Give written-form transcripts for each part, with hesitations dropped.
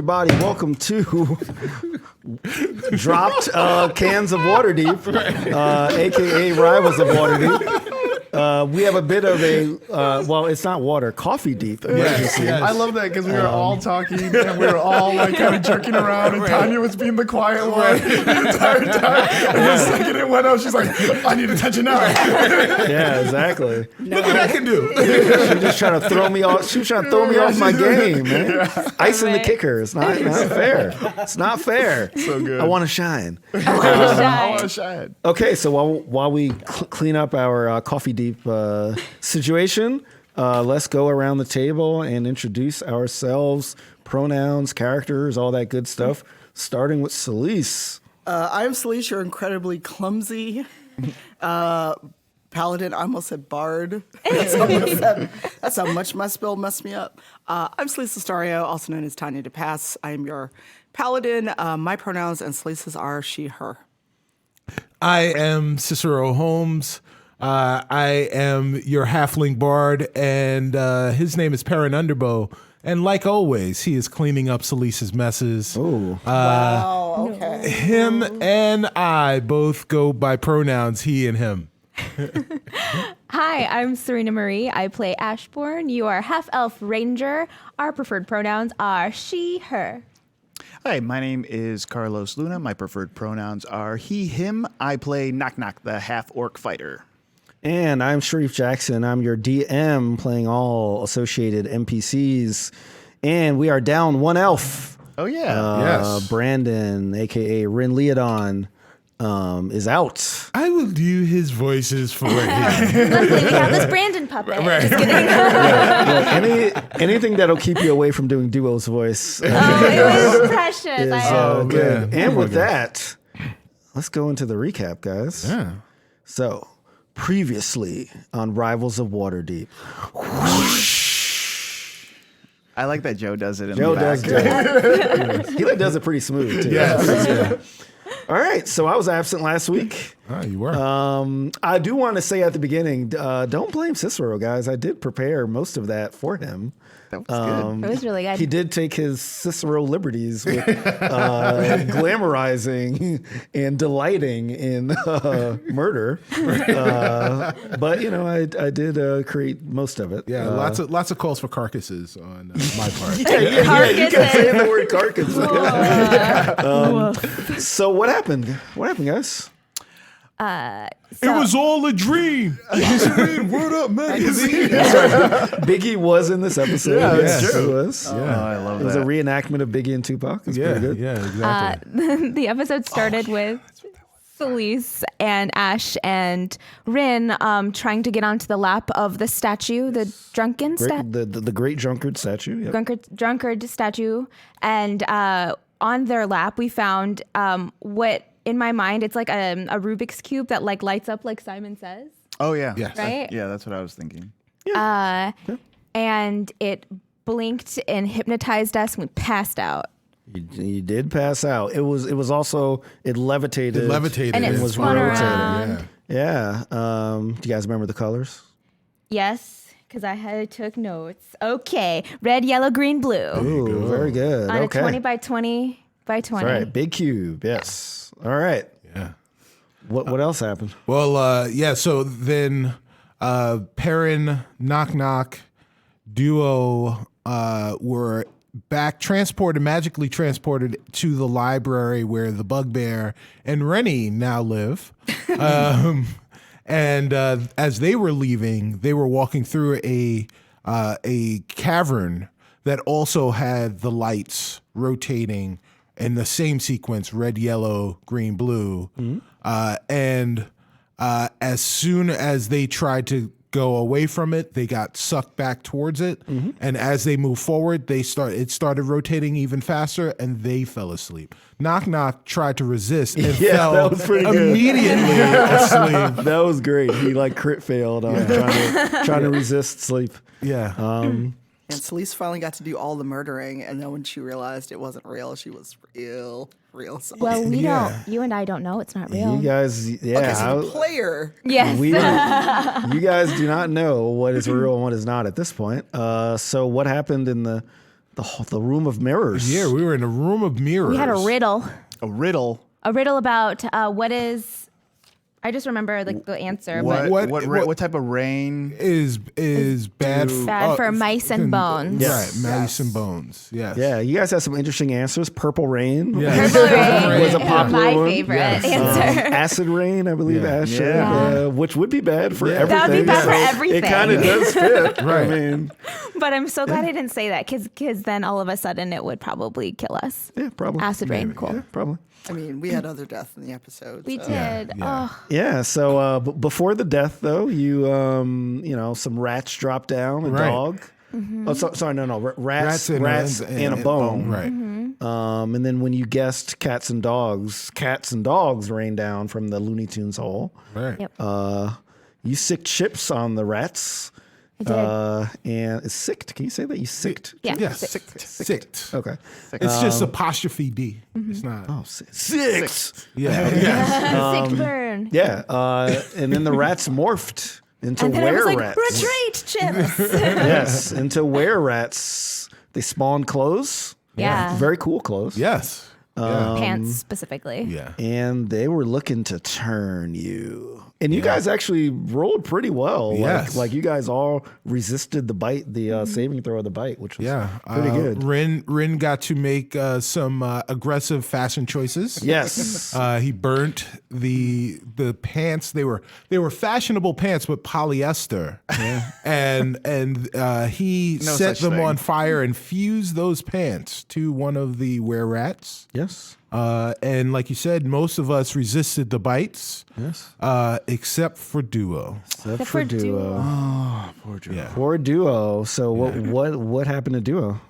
everybody. Welcome to Dropped Cans of Waterdeep, a.k.a. Rivals of Waterdeep. We have a bit of a, well, it's not water, coffee deep. Yes. I love that because we were all talking and we were all like kind of jerking around and Tanya was being the quiet one the entire time. And the second it went out, she's like, I need attention now. Yeah, exactly. Look what I can do. She's just trying to throw me off. She was trying to throw me off my game, man. Yeah. Icing the kicker. It's not fair. It's not fair. So good. I want to shine. I want to shine. Okay, so while we clean up our coffee deep situation, let's go around the table and introduce ourselves, pronouns, characters, all that good stuff. Starting with Celise. I'm Celise, your incredibly clumsy paladin. I almost said bard. That's how much my spell messed me up. I'm Celise Astario, also known as Tanya DePass. I am your paladin. My pronouns and Celise's are she, her. I am Cicero Holmes. I am your halfling bard, and his name is Perrin Underbow. And like always, he is cleaning up Celise's messes. Oh, Wow, okay. Him and I both go by pronouns he and him. Hi, I'm Serena Marie. I play Ashbourne. You are half-elf ranger. Our preferred pronouns are she, her. Hi, my name is Carlos Luna. My preferred pronouns are he, him. I play Knock Knock, the half-orc fighter. and I'm Sharif Jackson. I'm your DM, playing all associated NPCs, and we are down one elf. Oh, yeah. Yes. Brandon, a.k.a. Rin Leodon, is out. I will do his voices for him. Luckily, we have this Brandon puppet. Just kidding. Anything that'll keep you away from doing Duo's voice It was precious. is good. And with that, let's go into the recap, guys. Yeah. So, previously on Rivals of Waterdeep. I like that Joe does it in Joe the back. does He does it pretty smooth, too. Yes. All right, so I was absent last week. Oh, you were. I do want to say at the beginning, don't blame Cicero, guys. I did prepare most of that for him. That was good. It was really good. He did take his Cicero liberties with glamorizing and delighting in murder. But, you know, I did create most of it. Yeah, lots of calls for carcasses on my part. Yeah, you kept saying the word carcass. So what happened? What happened, guys? It was all a dream. Word Up magazine. Biggie was in this episode. Yeah, yes, it's true. He was. Oh, I love It was a that. reenactment of Biggie and Tupac. It's pretty good. Yeah, exactly. The episode started with Celise and Ash and Rin trying to get onto the lap of the statue, the drunken statue. The great drunkard statue. Yep. Drunkard statue. And on their lap, we found what, in my mind, it's like a Rubik's Cube that like lights up like Simon Says. Oh, yeah. Yes. Right? Yeah, that's what I was thinking. And it blinked and hypnotized us and we passed out. You did pass out. It was also, it levitated. It levitated. And it was spun rotating. around. Yeah. Do you guys remember the colors? Yes, because I took notes. Okay. Red, yellow, green, blue. Ooh, very good. On Okay. a 20 by 20 by 20. All right. Big cube. Yes. All right. Yeah. What else happened? Well, so then Perrin, Knock Knock, Duo were magically transported to the library where the Bugbear and Rennie now live. And as they were leaving, they were walking through a cavern that also had the lights rotating in the same sequence, red, yellow, green, blue. And as soon as they tried to go away from it, they got sucked back towards it. And as they moved forward, it started rotating even faster, and they fell asleep. Knock Knock tried to resist and fell that was pretty good. immediately asleep. That was great. He like crit failed on trying to resist sleep. Yeah. And Celise finally got to do all the murdering, and then when she realized it wasn't real, she was real salty. Well, we Yeah. don't. You and I don't know. It's not real. You guys, Okay, so the player. Yes. you guys do not know what is real and what is not at this point. So what happened in the the room of mirrors. Yeah, we were in a room of mirrors. We had a riddle. A riddle. A riddle about what is. I just remember the answer. But What type of rain? is bad bad for mice and bones. Right, mice and bones. Yes. Yeah, you guys had some interesting answers. Purple rain. Yes. Purple rain Was a popular my one. favorite Yes. answer. Acid rain, I believe Ash said, Yeah. which would be bad for everything. That would be bad for So everything. It kind of does fit. Right. I mean, But I'm so glad I didn't say that because then all of a sudden it would probably kill us. yeah, probably. Acid rain, cool. Yeah, probably. I mean, we had other deaths in the episode. We so. did. Yeah. Oh, Yeah. So before the death, though, you some rats drop down, a Right. dog. Oh, sorry, no, rats and and a bone. Right. And then when you guessed cats and dogs rain down from the Looney Tunes hole. Right. Yep. You sicked chips on the rats. I did. And it's sicked. Can you say that? You sicked? Yeah. Yes. Sick. Sicked. Okay. It's just apostrophe D. It's not. Oh, six. Yeah. Yeah. Sick burn. Yeah. And then the rats morphed into And then I was like, were-rats. retreat, chips. Yes, into were-rats. They spawned clothes. Yeah. Very cool clothes. Yes. Pants specifically. Yeah. And they were looking to turn you. And you guys actually rolled pretty well. Yes. Like you guys all resisted the bite, the saving throw of the bite, which was pretty good. Rin got to make some aggressive fashion choices. Yes. He burnt the pants. They were fashionable pants, but polyester. Yeah. And he No set such them thing. on fire and fused those pants to one of the were-rats. Yes. And like you said, most of us resisted the bites. Yes. Except for Duo. Except for Duo. Poor Joe. Yeah. Poor Duo. So what happened to Duo?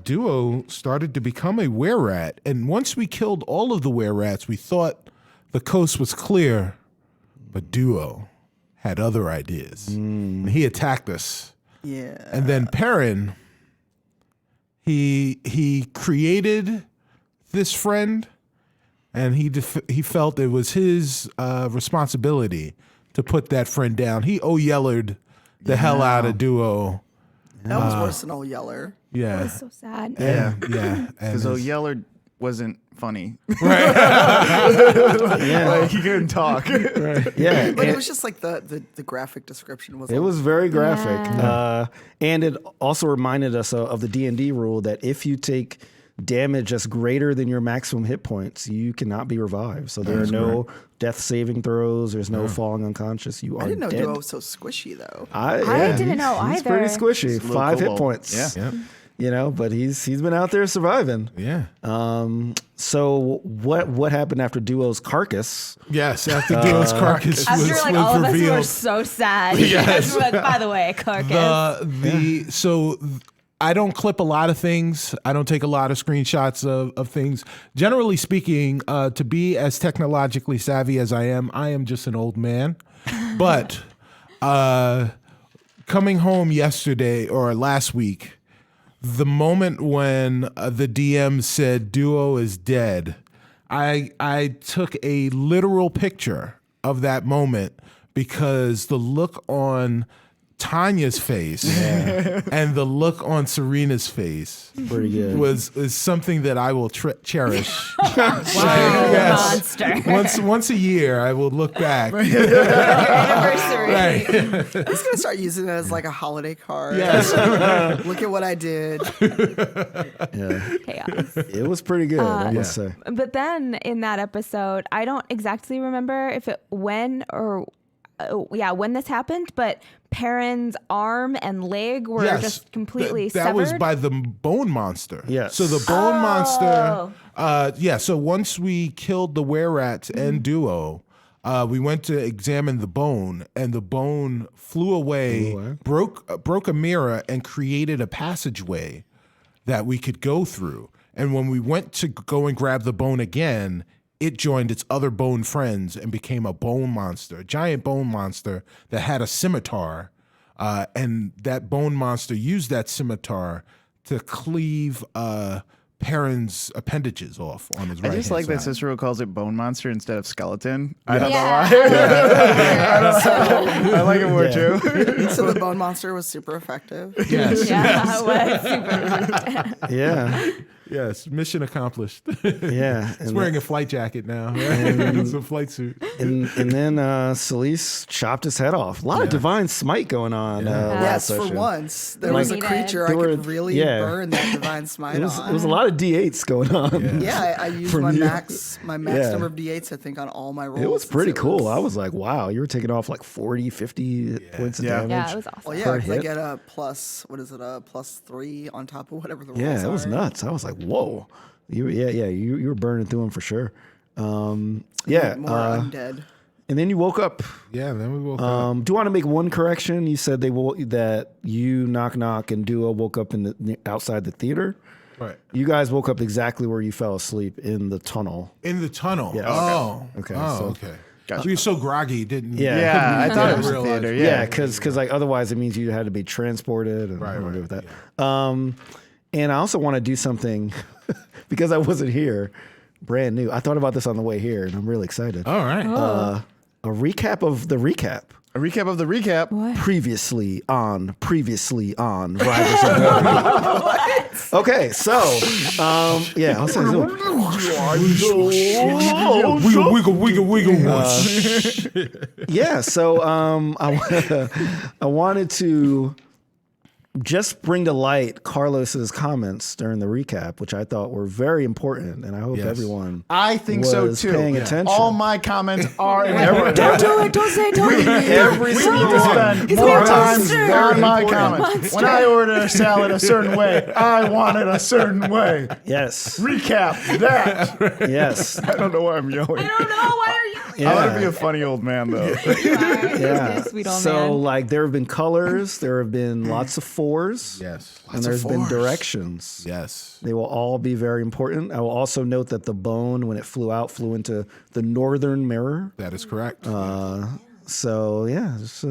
Duo started to become a were-rat, and once we killed all of the were-rats, we thought the coast was clear, but Duo had other ideas. And he attacked us. Yeah. And then Perrin, he created this friend, and he felt it was his responsibility to put that friend down. He yellered the hell out of Duo. That was worse than old Yeller. Yeah. So sad. Yeah. Because And Yeller wasn't funny. Yeah. Like, he couldn't talk. Yeah. But and- it was just like the graphic description was. It was very graphic, and it also reminded us of the D&D rule that if you take damage that's greater than your maximum hit points, you cannot be revived. So there are no death saving throws. There's no falling unconscious. You are I didn't know dead. Duo was so squishy though. I didn't know He's either. pretty squishy. Little 5 hit kobold. points. Yeah. Yep. But he's been out there surviving. Yeah. So what happened after Duo's carcass? Yes, after Duo's carcass After was all of us were revealed. so sad. Yes. Like, by the way, carcass. So I don't clip a lot of things. I don't take a lot of screenshots of things. Generally speaking, to be as technologically savvy as I am just an old man. But coming home yesterday or last week, the moment when the DM said Duo is dead, I took a literal picture of that moment because the look on Tanya's face and the look on Serena's face Pretty good. is something that I will cherish. Monster. Once a year, I will look back. Anniversary. Right. I'm just gonna start using it as like a holiday card. Yes. Look at what I did. Chaos. It was pretty good, I must say. But then in that episode, I don't exactly remember if when this happened, but Perrin's arm and leg were just completely that severed. was by the bone monster. Yes. So the bone monster. So once we killed the were-rats and Duo, we went to examine the bone, and the bone flew away, broke a mirror, and created a passageway that we could go through. And when we went to go and grab the bone again, it joined its other bone friends and became a bone monster, a giant bone monster that had a scimitar. And that bone monster used that scimitar to cleave Perrin's appendages off on his right. I just like that side. Cicero calls it bone monster instead of skeleton. I don't know Yeah. why. I like it more too. So the bone monster was super effective. Yes. Yeah, it was super. Yeah. Yes. Mission accomplished. Yeah. He's And, wearing a flight jacket now. It's a flight suit. and then Celise chopped his head off. A lot of divine smite going on. Yes, last for session. once. There Like- was a creature I There were- could really yeah. burn that divine smite It was on. a lot of D8s going on. Yeah, I used From my you. max Yeah. number of D8s, I think, on all my rolls. It was since pretty it cool. was- I was like, wow, you were taking off like 40, 50 points of Yeah. damage. Yeah, it was awesome. Well, yeah, per because I hit. get a plus, what is it, a +3 on top of whatever the rolls Yeah, it was are. nuts. I was like, whoa. You were burning through them for sure. Yeah. More undead. And then you woke up. Yeah, then we woke up. Do you want to make one correction? You said that you knock and Duo woke up in the outside the theater. Right. You guys woke up exactly where you fell asleep in the tunnel. In the tunnel. Yeah. Oh. Okay, Oh, so- okay. So you're so groggy, didn't Yeah. Yeah, I thought it was a realize- theater. Yeah, Yeah, because like otherwise it means you had to be transported and I don't agree with that. And I also want to do something because I wasn't here, brand new. I thought about this on the way here, and I'm really excited. All right. A recap of the recap. a recap of the recap. Previously on Riders of Waterdeep. Okay, so yeah, I'll say so. Wiggle. Yeah, so I wanted to just bring to light Carlos's comments during the recap, which I thought were very important, and I hope Yes. everyone I think so was too. paying attention. All my comments are in every. Don't do it. Don't say don't. Every We need single to one. spend It's more a time monster. on my Very comments. When I order a salad a certain way, I want it a certain way. Yes, Recap that. yes, I don't know why I'm yelling. I don't know. Why are you? yeah. I want to be a funny old man though. Yeah. Sweet old So man. like there have been colors, there have been lots of fours, Yes. and there's been directions. Yes. They will all be very important. I will also note that the bone, when it flew out, flew into the northern mirror. That is correct. So yeah, just,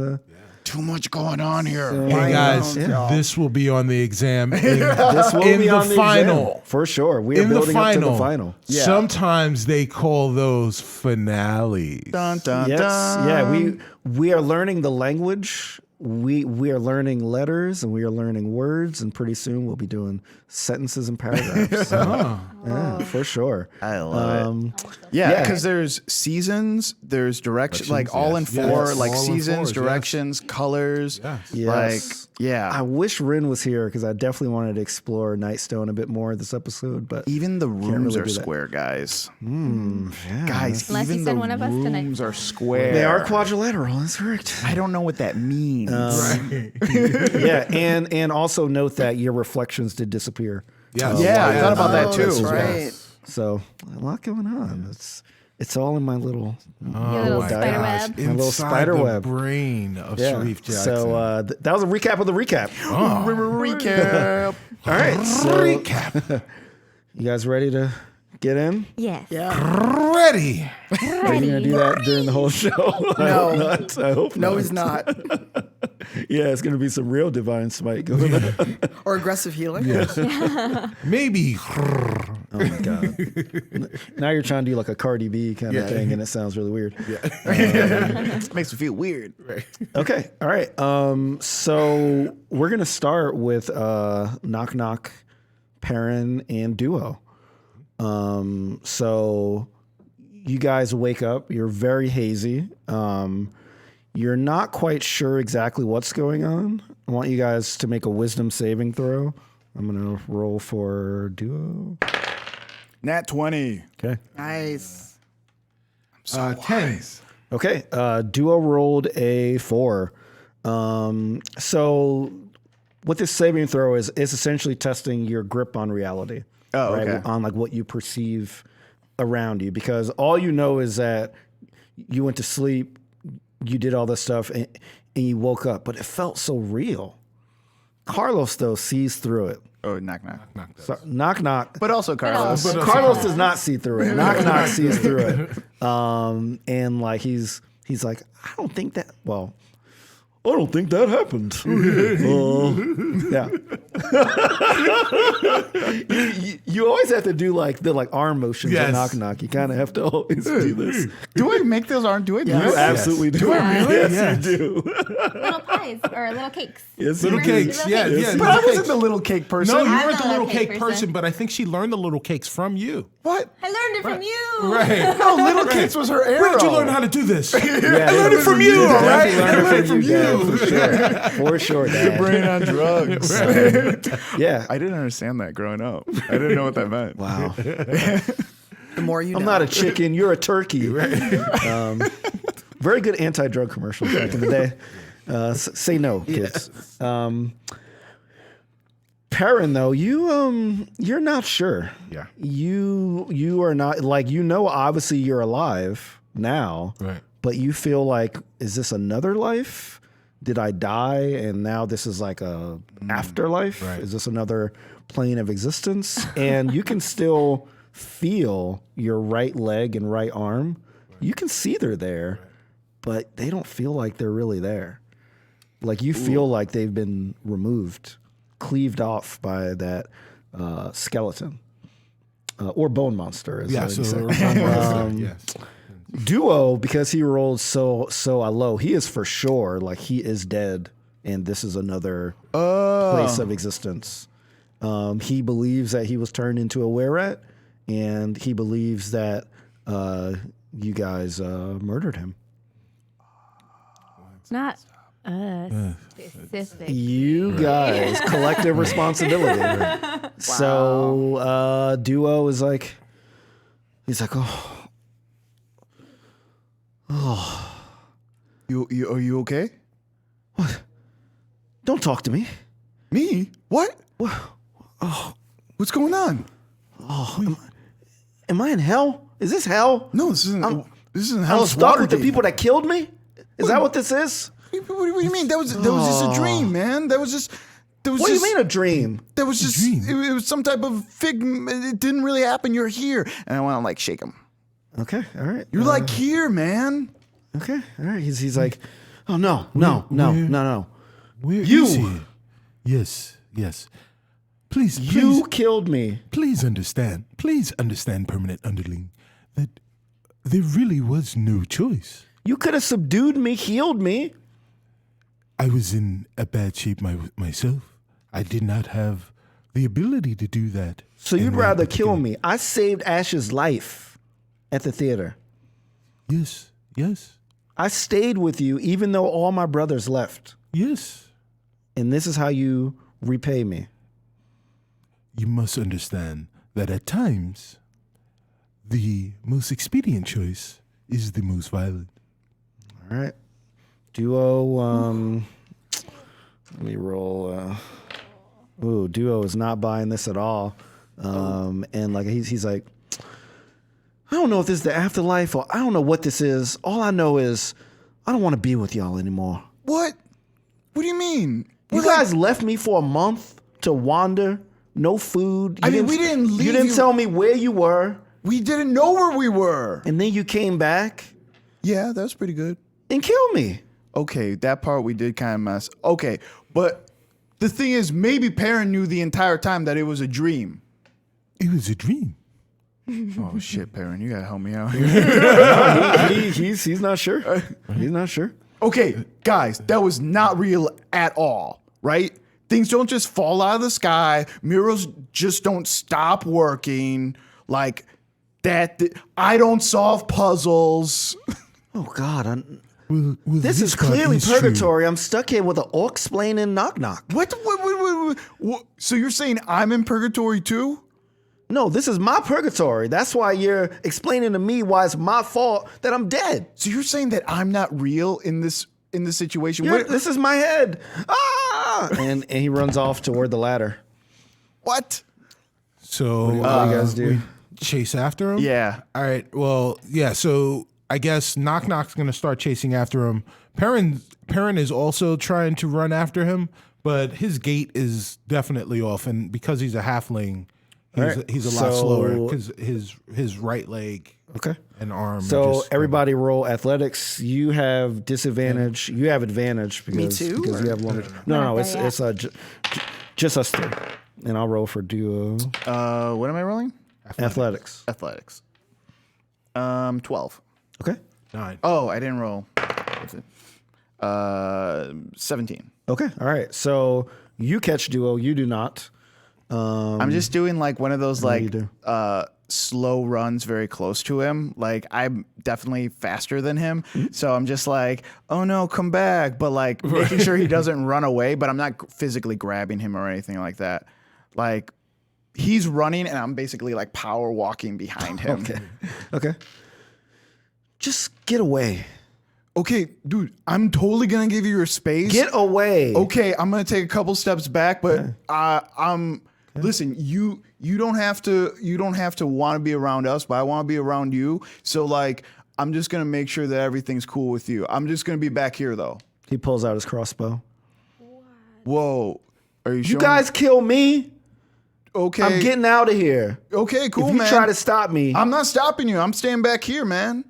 Too much going on here. Hey guys, Yeah. this will be on the exam. this will In be the on the final. exam, for sure. We are In the building up to final, the final. Yeah. sometimes they call those finales. Dun, dun, Yes, dun. yeah. We are learning the language. We are learning letters and we are learning words, and pretty soon we'll be doing sentences and paragraphs. Yeah, for sure. I love it. Yeah. Yeah, because there's seasons, there's direction, like all in yes. four, Yes, like all in seasons, fours, yes. directions, colors. Yes. Like, Yes. yeah. I wish Rin was here because I definitely wanted to explore Nightstone a bit more this episode, but Even the rooms really are do that. square, guys. yeah, Guys, Unless you even send the one of us tonight. rooms are square. they are quadrilateral. That's correct. I don't know what that means. Yeah, and also note that your reflections did disappear. Yes. Yeah, I thought about that Oh, too. that's right. So a lot going on. It's all in my little Your little my spider gosh. web. My little Inside spider the web. brain of Yeah. Sharif Jackson. So that was a recap of the recap. Recap. All right, so recap. you guys ready to get in? Yes. Yeah. Ready. Are you gonna do that during the whole show? I No. hope not. I hope No, not. he's not. Yeah, it's gonna be some real divine smite going on. Or aggressive healing. Yes. Maybe. Oh my god! Now you're trying to do like a Cardi B kind of thing, and it sounds really weird. Makes me feel weird. Okay, all right. So we're gonna start with Knock Knock, Perrin, and Duo. So you guys wake up. You're very hazy. You're not quite sure exactly what's going on. I want you guys to make a wisdom saving throw. I'm gonna roll for Duo. Nat 20. Okay. Nice. 10. Okay. Duo rolled a 4. So what this saving throw is essentially testing your grip on reality. Oh, okay. On like what you perceive around you, because all you know is that you went to sleep, you did all this stuff, and you woke up, but it felt so real. Carlos though sees through it. Oh, knock, knock. So, knock knock. But also Carlos. Carlos does not see through it. Knock knock sees through it. And like he's like, I don't think that. Well, I don't think that happened. Yeah. you always have to do like the arm motions Yes. and knock. You kind of have to always do this. Do I make those arms? Do I do You it? absolutely do. I really? Yes, Yes. you do. Little pies or little cakes. Yes, Little you do. cakes. Yeah, Yes, yeah. But I wasn't the little cake person. No, you I'm were not the a little cake cake person. person, but I think she learned the little cakes from you. What? I learned it from you. Right. No, little cakes was her arrow. Where did you learn how to do this? Yeah, I learned it from you, all right? I learned it from you. Dad, for sure, Dad. Brain on drugs. Yeah. I didn't understand that growing up. I didn't know what that meant. Wow. The more you know. I'm not a chicken. You're a turkey. Very good anti-drug commercials back in the day. Say no, kids. Perrin, though, you're not sure. Yeah. You are not obviously you're alive now. Right. But you feel like, is this another life? Did I die and now this is like a afterlife? Right. Is this another plane of existence? And you can still feel your right leg and right arm. You can see they're there, but they don't feel like they're really there. Like you feel like they've been removed, cleaved off by that skeleton or bone monster. As Yeah, you so say. yes. Duo, because he rolled so low, he is for sure like he is dead, and this is another place of existence. He believes that he was turned into a were-rat, and he believes that you guys murdered him. Not us. Specific. You guys, collective responsibility. So Duo is like, he's like, Are you okay? don't talk to me. Me? What? What's going on? Am I in hell? Is this hell? No, this isn't. This isn't I how was stuck with the people that killed me? Is that what this is? What do you mean? That was just a dream, man. That was just. What do you mean a dream? That was just. It was some type of it didn't really happen. You're here, and I want to like shake him. Okay, all right. You're like here, man. Okay, all right. He's like, oh no. Where You. is he? Yes. Please, You killed me. please understand, permanent underling, that there really was no choice. You could have subdued me, healed me. I was in a bad shape myself. I did not have the ability to do that. So you'd in that rather kill particular- me. I saved Ash's life at the theater. Yes. I stayed with you even though all my brothers left. Yes. And this is how you repay me. You must understand that at times, the most choice is the most violent. All right. Duo, let me roll. Duo is not buying this at all. And like he's like, I don't know if this is the afterlife or I don't know what this is. All I know is I don't want to be with y'all anymore. What? What do you mean? You guys left me for a month to wander, no food. I mean, we didn't leave You didn't you- tell me where you were, We didn't know where we were. and then you came back Yeah, that was pretty good. and killed me. Okay, that part we did kind of mess. Okay, but the thing is, maybe Perrin knew the entire time that it was a dream. It was a dream. Oh shit, Perrin, you gotta help me out here. He's not sure. He's not sure. Okay, guys, that was not real at all, right? Things don't just fall out of the sky. Mirrors just don't stop working. Like that. I don't solve puzzles. Oh God, Well, this is part clearly true. purgatory. I'm stuck here with an orc explaining knock knock. What? So you're saying I'm in purgatory too? No, this is my purgatory. That's why you're explaining to me why it's my fault that I'm dead. So you're saying that I'm not real in this situation? This is my head. Ah! And he runs off toward the ladder. What? So What do you guys do? we chase after him? Yeah. All right. Well, yeah. So I guess Knock Knock's going to start chasing after him. Perrin is also trying to run after him, but his gait is definitely off. And because he's a halfling, he's a lot So- slower because his right leg Okay. and arm. So just- everybody roll athletics. You have disadvantage. You have advantage because too, because or- you have one. We're No, not it's there it's just us three, and I'll roll for duo What am I rolling? athletics. Athletics. 12. Okay. 9. Oh, I didn't roll. What's it? 17. Okay. All right. So you catch duo. You do not. I'm just doing like one of those you like do. slow runs very close to him. Like I'm definitely faster than him. Mm-hmm. So I'm just like, oh no, come back. But like making sure he doesn't run away, but I'm not physically grabbing him or anything like that. Like he's running and I'm basically like power walking behind him. Okay. Just get away. Okay, dude, I'm totally gonna give you your space. Get away. Okay, I'm gonna take a couple steps back, but listen, you don't have to want to be around us, but I want to be around you. So like I'm just gonna make sure that everything's cool with you. I'm just gonna be back here though. He pulls out his crossbow. Whoa. Are you You showing guys kill me. okay? I'm getting out of here. okay, cool, If you man. try to stop me, I'm not stopping you. I'm staying back here, man.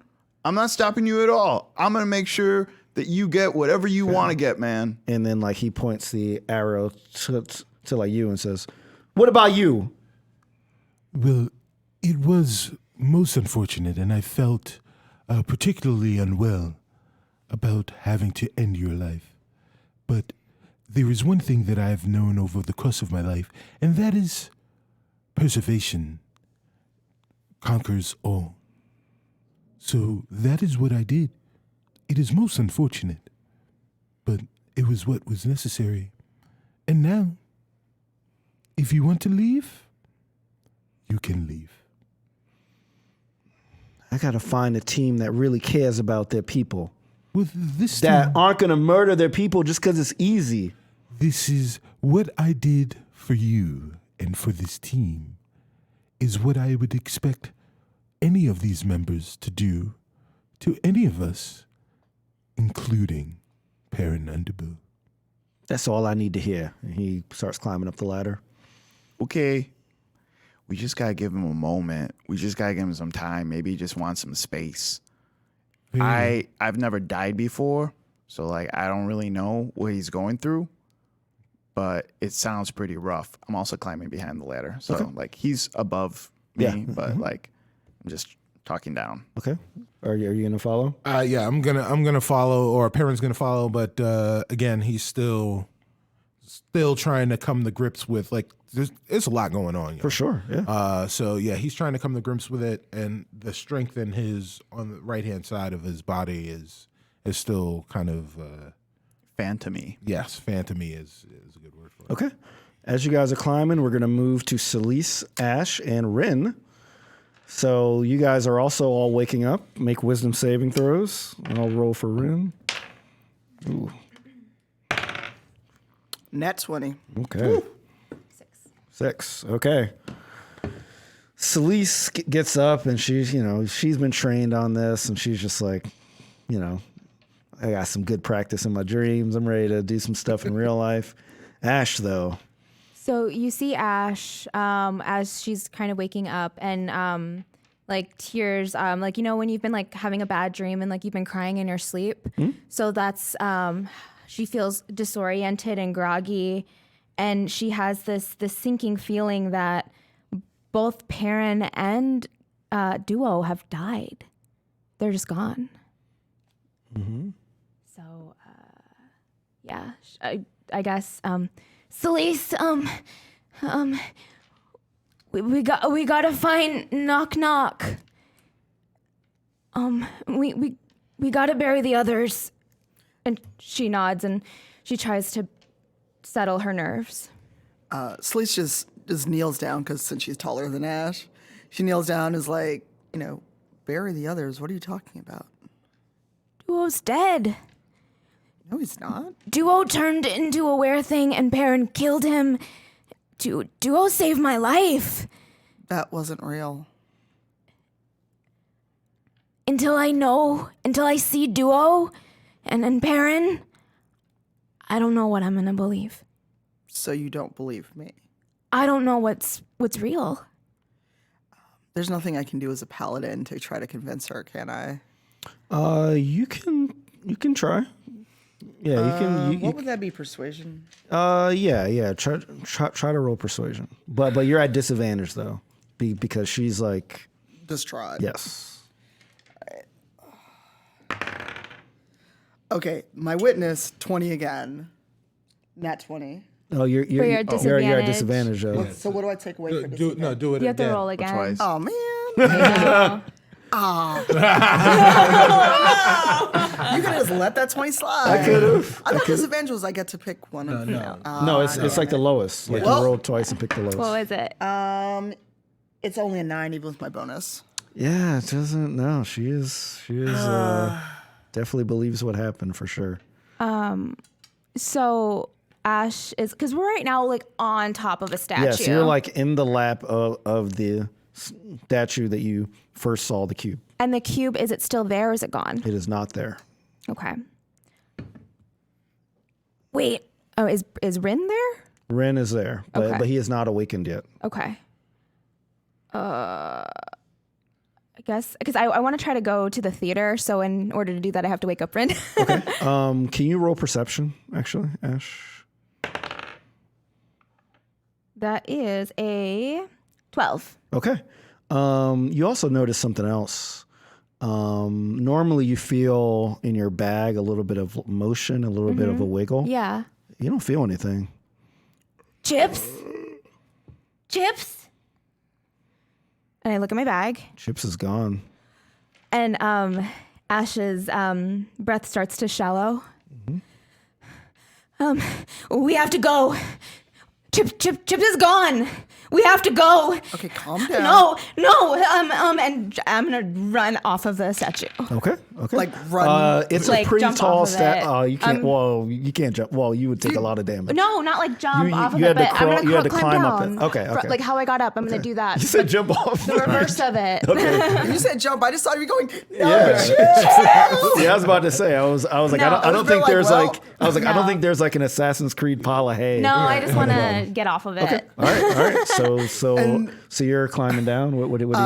I'm not stopping you at all. I'm gonna make sure that you get whatever you want to get, man. and then like he points the arrow to like you and says, "What about you?" Well, it was most unfortunate, and I felt particularly unwell about having to end your life. But there is one thing that I have known over the course of my life, and that is preservation conquers all. So that is what I did. It is most unfortunate, but it was what was necessary. And now, if you want to leave, you can leave. I gotta find a team that really cares about their people, With this that team, aren't gonna murder their people just because it's easy. this is what I did for you and for this team, is what I would expect any of these members to do to any of us, including Perrin Underbill. That's all I need to hear. And he starts climbing up the ladder. Okay. We just gotta give him a moment. We just gotta give him some time. Maybe he just wants some space. I've never died before, so like I don't really know what he's going through, but it sounds pretty rough. I'm also climbing behind the ladder, so like he's above me, Yeah. but like I'm just talking down. Okay. Are you gonna follow? Yeah, I'm gonna follow, or Perrin's gonna follow, but again, he's still trying to come to grips with like there's a lot going on. For sure. Yeah. So yeah, he's trying to come to grips with it, and the strength in his on the right hand side of his body is still kind of Phantom-y. yes, phantom-y is a good word for it. Okay. As you guys are climbing, we're gonna move to Celise, Ash, and Rin. So you guys are also all waking up. Make wisdom saving throws. I'll roll for Rin. Ooh. Net 20. Okay. 6. Okay. Celise gets up and she's been trained on this and she's just like, I got some good practice in my dreams. I'm ready to do some stuff in real life. Ash, though. So you see Ash as she's kind of waking up and like tears, like, when you've been like having a bad dream and like you've been crying in your sleep. So that's, she feels disoriented and groggy. And she has this sinking feeling that both Perrin and Duo have died. They're just gone. Mm-hmm. So, yeah, I guess, Celise, we gotta find Knock Knock. We gotta bury the others. And she nods and she tries to settle her nerves. Celeste just kneels down because since she's taller than Ash, she kneels down and is like, bury the others. What are you talking about? Duo's dead. No, he's not. Duo turned into a were-thing and Perrin killed him. Duo saved my life. That wasn't real. Until I see Duo and Perrin, I don't know what I'm gonna believe. So you don't believe me? I don't know what's real. There's nothing I can do as a paladin to try to convince her, can I? You can try. Yeah, you can. What would that be? Persuasion? Yeah. Try to roll persuasion, but you're at disadvantage though, because she's like, Distraught. yes. Okay, my witness 20 again. Nat 20. Oh, you're at at disadvantage. So what do I take away for Do disadvantage? it You have to again. roll again. twice. Oh man. No. You could just let that 20 slide. I could have. I thought disadvantage was I get to pick one of them. No, it's like the lowest. Like Well- you roll twice and pick the lowest. What was it? It's only a 9 even with my bonus. Yeah, it doesn't. No, she is. Definitely believes what happened for sure. So Ash is, because we're right now like on top of a statue. Yeah, so you're like in the lap of the statue that you first saw the cube. And the cube, is it still there or is it gone? It is not there. Okay. Wait. Oh, is Rin there? Ren is there, Okay. but he is not awakened yet. Okay. I guess because I want to try to go to the theater. So in order to do that, I have to wake up Rin. Can you roll perception, actually, Ash? That is a 12. Okay. You also notice something else. Normally you feel in your bag a little bit of motion, a little bit of a wiggle. Yeah. You don't feel anything. Chips. And I look at my bag, Chips is gone. and Ash's breath starts to shallow. We have to go. Chips is gone. We have to go. Okay, calm down. No. And I'm gonna run off of the statue. Okay. Like run. It's Like a pretty jump tall off of it. Oh, you can't. You can't jump. Well, you would take a lot of damage. No, not like jump You- off of you it, had to but I'm crawl- gonna you had to climb climb up down. it. Okay. Like how I got up, I'm gonna do that. You said jump off. The reverse of it. You said jump. I just thought you were going. Yeah. Yeah, I was about to say. I was like, No. I don't think like, there's well- like. I was like, I don't No. think there's like an Assassin's Creed pile of hay. No, I just want to get off of it. Okay. All right. So you're climbing down. What do you do?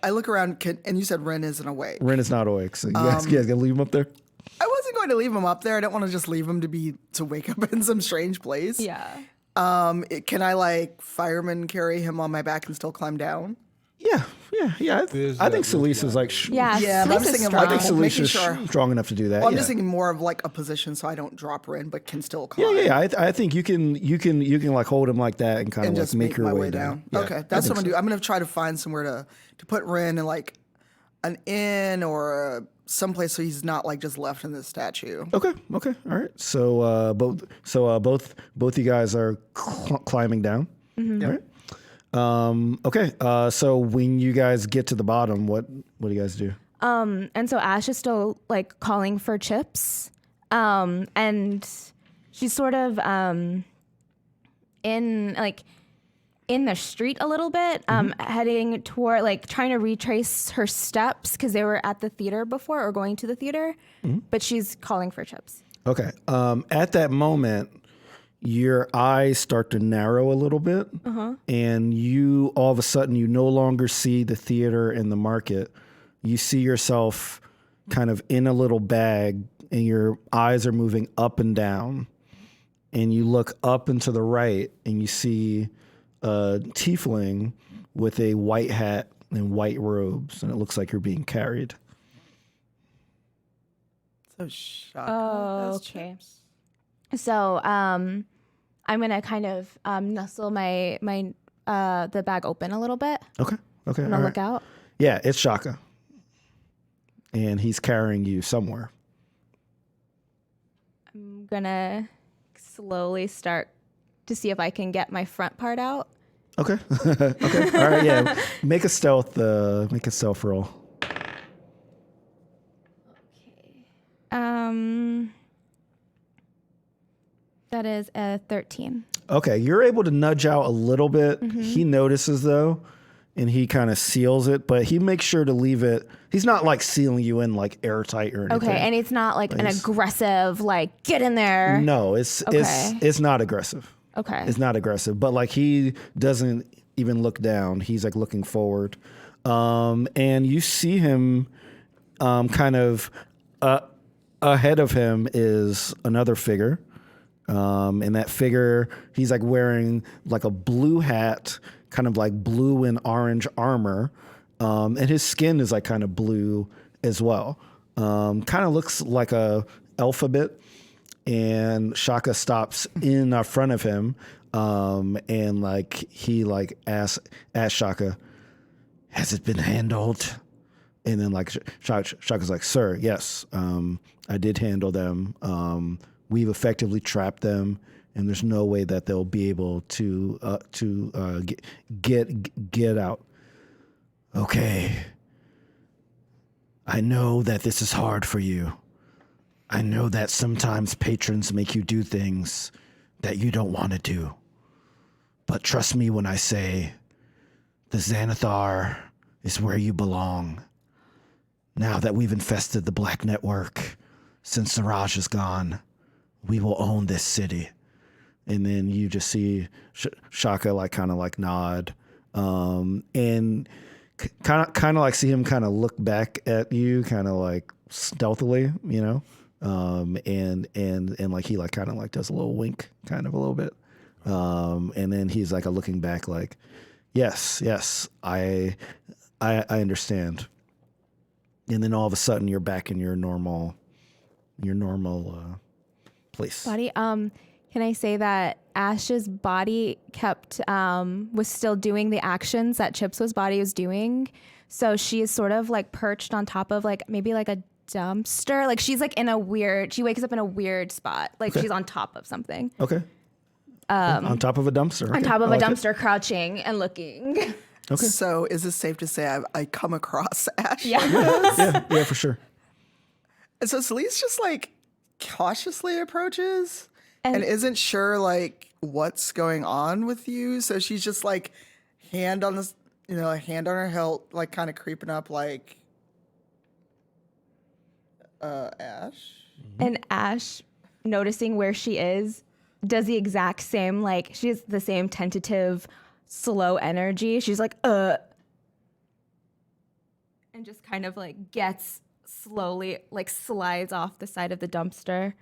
I look around, and you said Ren isn't awake. Ren is not awake. So you guys gonna leave him up there? I wasn't going to leave him up there. I don't want to just leave him to wake up in some strange place. Yeah. Can I like fireman carry him on my back and still climb down? Yeah. There's I think that- Celeste is like. Yeah. Yeah, but I'm Celeste is thinking strong. I think Making Celeste is sure. strong enough to do that. Well, I'm yeah. just thinking more of like a position so I don't drop Ren, but can still climb. Yeah. I think you can like hold him like that and kind of And like just make make your my way way down. down. Yeah, Okay, I that's what think I'm gonna do. I'm gonna try to find somewhere to put Ren in like an inn or someplace so he's not like just left in this statue. Okay. All right. So both you guys are climbing down. Mm-hmm. All right. Okay. So when you guys get to the bottom, what do you guys do? And so Ash is still like calling for Chips. And she's sort of in the street a little bit, heading toward like trying to retrace her steps because they were at the theater before or going to the theater, but she's calling for Chips. Okay. At that moment, your eyes start to narrow a little bit, and you all of a sudden you no longer see the theater and the market. You see yourself kind of in a little bag, and your eyes are moving up and down. And you look up and to the right, and you see a tiefling with a white hat and white robes, and it looks like you're being carried. So Chaka Oh, has okay. Chips. So I'm gonna kind of nestle my the bag open a little bit. Okay. I'm All gonna right. look out. Yeah, it's Chaka. And he's carrying you somewhere. I'm gonna slowly start to see if I can get my front part out. Okay. Okay. All right. Yeah. Make a stealth roll. That is a 13. Okay. You're able to nudge out a little bit. Mm-hmm. He notices though, and he kind of seals it, but he makes sure to leave it. He's not like sealing you in like airtight or anything. Okay, and it's not like an aggressive like get in there. No, it's Okay. it's not aggressive. Okay. It's not aggressive, but like he doesn't even look down. He's like looking forward. And you see him kind of ahead of him is another figure. And that figure, he's like wearing like a blue hat, kind of like blue and orange armor. And his skin is like kind of blue as well. Kind of looks like a alphabet. And Chaka stops in front of him. And like he like asks Chaka, has it been handled? And then like Chaka's like, sir, yes, I did handle them. We've effectively trapped them, and there's no way that they'll be able to get out. Okay. I know that this is hard for you. I know that sometimes patrons make you do things that you don't want to do. But trust me when I say the Xanathar is where you belong. Now that we've infested the Black Network, since Siraj is gone, we will own this city. And then you just see Chaka like kind of like nod, and kind of like see him kind of look back at you, kind of like stealthily, you know, and like he like kind of like does a little wink, kind of a little bit, and then he's like looking back, like, yes, I understand. And then all of a sudden you're back in your normal place. Body. Can I say that Ash's body kept was still doing the actions that Chips' body was doing? So she is sort of like perched on top of like maybe like a dumpster. Like she's like she wakes up in a weird spot. Like she's on top of something. Okay. On top of a dumpster. On Okay. top of I a like it. dumpster, crouching and looking. Okay. So is it safe to say I come across Ash? Yeah. Yeah, for sure. And so Celeste just like cautiously approaches and isn't sure like what's going on with you. So she's just like hand on this, hand on her hilt, like kind of creeping up like Ash. And Ash, noticing where she is, does the exact same, like she has the same tentative, slow energy. She's like, and just kind of like gets slowly, like slides off the side of the dumpster.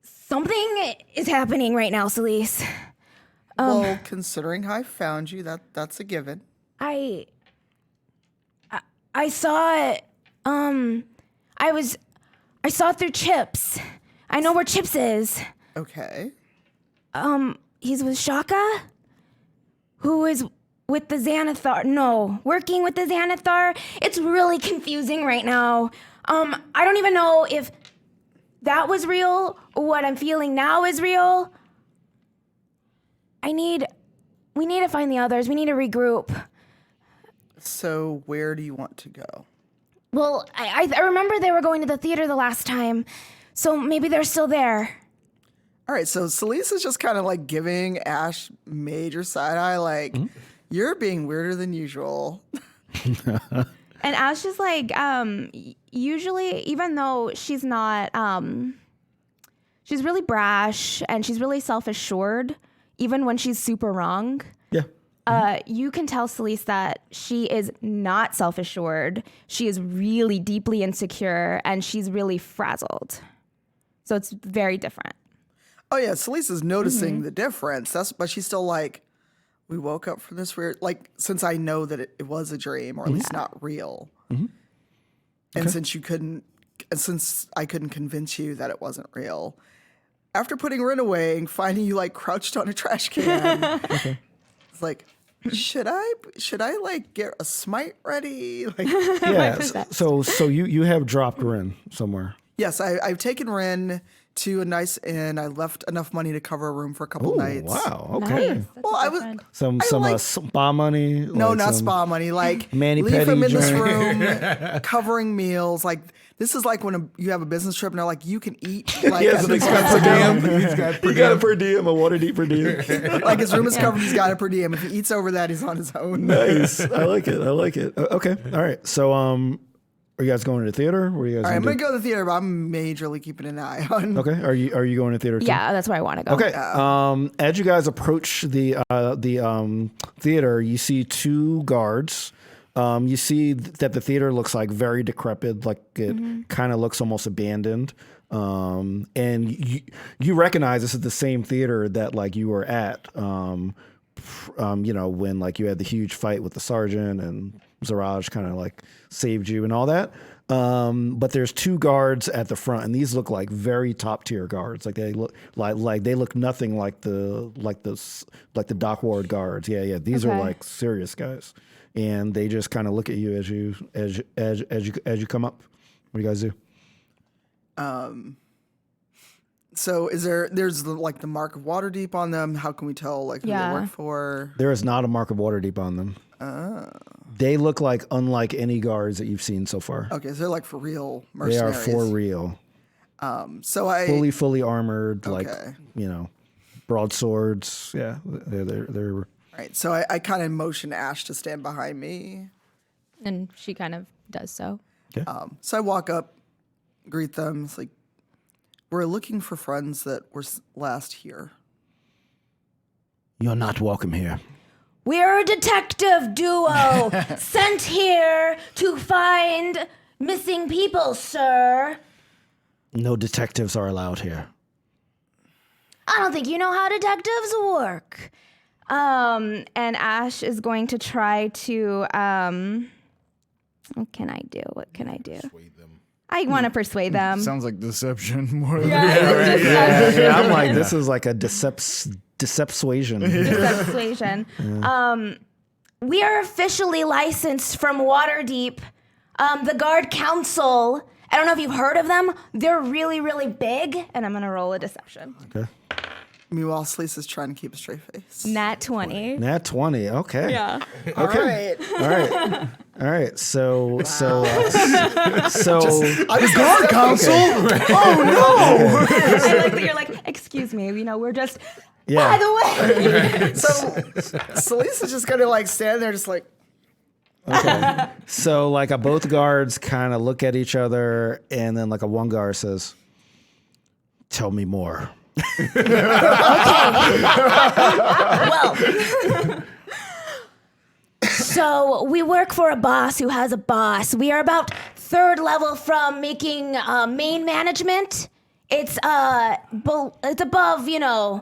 Something is happening right now, Celeste. Well, considering how I found you, that's a given. I saw it. I saw it through Chips. I know where Chips is. Okay. He's with Chaka, who is with the Xanathar. No, working with the Xanathar. It's really confusing right now. I don't even know if that was real or what I'm feeling now is real. We need to find the others. We need to regroup. So where do you want to go? Well, I remember they were going to the theater the last time, so maybe they're still there. All right, so Celeste is just kind of like giving Ash major side eye, like, you're being weirder than usual. And Ash is like, usually, even though she's not, she's really brash and she's really self-assured, even when she's super wrong. Yeah. You can tell Celeste that she is not self-assured. She is really deeply insecure and she's really frazzled. So it's very different. Oh yeah, Celeste is noticing the difference. But she's still like, we woke up from this weird, like, since I know that it was a dream or at least not real. And since I couldn't convince you that it wasn't real, after putting Rin away and finding you like crouched on a trash can, it's like, should I like get a smite ready? Like, Yeah. So you have dropped Rin somewhere. yes, I've taken Rin to a nice inn. I left enough money to cover a room for a couple nights. Wow. Okay. Nice. That's Well, a I good was friend. Some like- spa money. No, like not some spa money. Like mani leave him pedi in this joint. room, covering meals. Like this is like when you have a business trip and they're like, you can eat. Like, He has at an this expensive hotel. He's got He got a per diem, a Waterdeep per diem. Like his room is covered. He's got a per diem. If he eats over that, he's on his own. Nice. I like it. Okay. All right. So Are you guys going to the theater? What are you guys All right, I'm gonna gonna go to the theater, but I'm majorly keeping an eye on. do? Okay. Are you going to the theater too? Yeah, that's where I want to go. Okay. As you guys approach the theater, you see two guards. You see that the theater looks like very decrepit, like it kind of looks almost abandoned. And you recognize this is the same theater that like you were at, when like you had the huge fight with the sergeant and Zaraj kind of like saved you and all that. But there's two guards at the front, and these look like very top tier guards. Like they look like they look nothing like the dock ward guards. Yeah. These are like serious guys, and they just kind of look at you as you come up. What do you guys do? So there's the mark of Waterdeep on them. How can we tell like who they work for? There is not a mark of Waterdeep on them. They look like unlike any guards that you've seen so far. Okay, so they're like for real They mercenaries. are for real. So I Fully armored, like broadswords. Yeah, they're right. So I kind of motion Ash to stand behind me. And she kind of does so. So I walk up, greet them. It's like, we're looking for friends that were last here. You're not welcome here. We're a detective duo sent here to find missing people, sir. No detectives are allowed here. I don't think you know how detectives work. And Ash is going to try to, what can I do? I want to persuade them. Sounds like deception more than Yeah, I'm like, this is like a decepsuasion. Persuasion. We are officially licensed from Waterdeep. The Guard Council. I don't know if you've heard of them. They're really, really big. And I'm going to roll a deception. Okay. Meanwhile, Sleece is trying to keep a straight face. Nat 20. Nat 20. Okay. Yeah. Okay. All right. So the guard council. Oh no! I like that you're like, excuse me, we're just, Yeah. by the way. So Sleece is just gonna like stand there, just like. Okay. So like both guards kind of look at each other, and then like one guard says, "Tell me more." Well, so we work for a boss who has a boss. We are about third level from making main management. It's above, the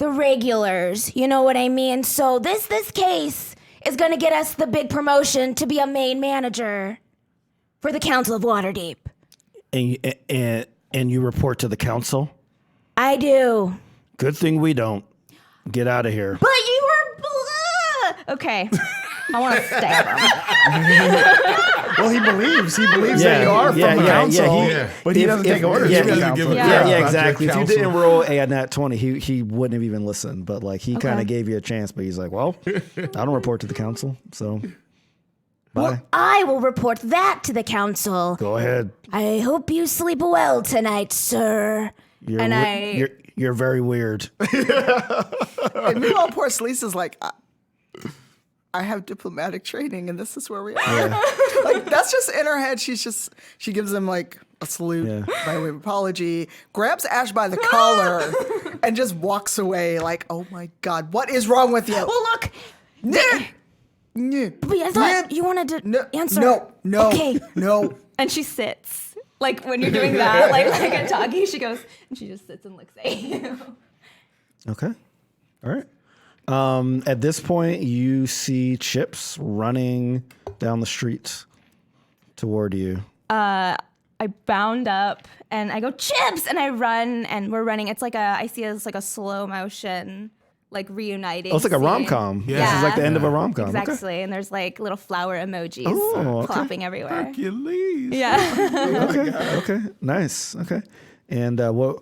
regulars. You know what I mean? So this case is gonna get us the big promotion to be a main manager for the Council of Waterdeep. And you report to the council? I do. Good thing we don't. Get out of here. But you were okay. I want to stab him. Well, he believes that you are from the council, but he doesn't take orders from the council. Yeah, exactly. If you didn't roll a nat 20, he wouldn't have even listened. But like he kind of gave you a chance, but he's like, well, I don't report to the council, so bye. Well, I will report that to the council. Go ahead. I hope you sleep well tonight, sir. You're very weird. And meanwhile, poor Sleece is like, I have diplomatic training, and this is where we are. Like that's just in her head. She gives him like a salute by way of apology, grabs Ash by the collar, and just walks away. Like, oh my god, what is wrong with you? Well, look. But I thought you wanted to answer. No. Okay. No. And she sits. Like when you're doing that, like a doggy, she goes and she just sits and looks at you. Okay. All right. At this point, you see Chips running down the street toward you. I bound up and I go, Chips! And I run and we're running. It's like I see it's like a slow motion, like reuniting. Oh, it's like a scene. rom-com. Yeah. This is like the end of a rom-com. Exactly. Okay. And there's like little flower emojis okay. plopping everywhere. Hercules. Yeah. Okay. Nice. Okay. And what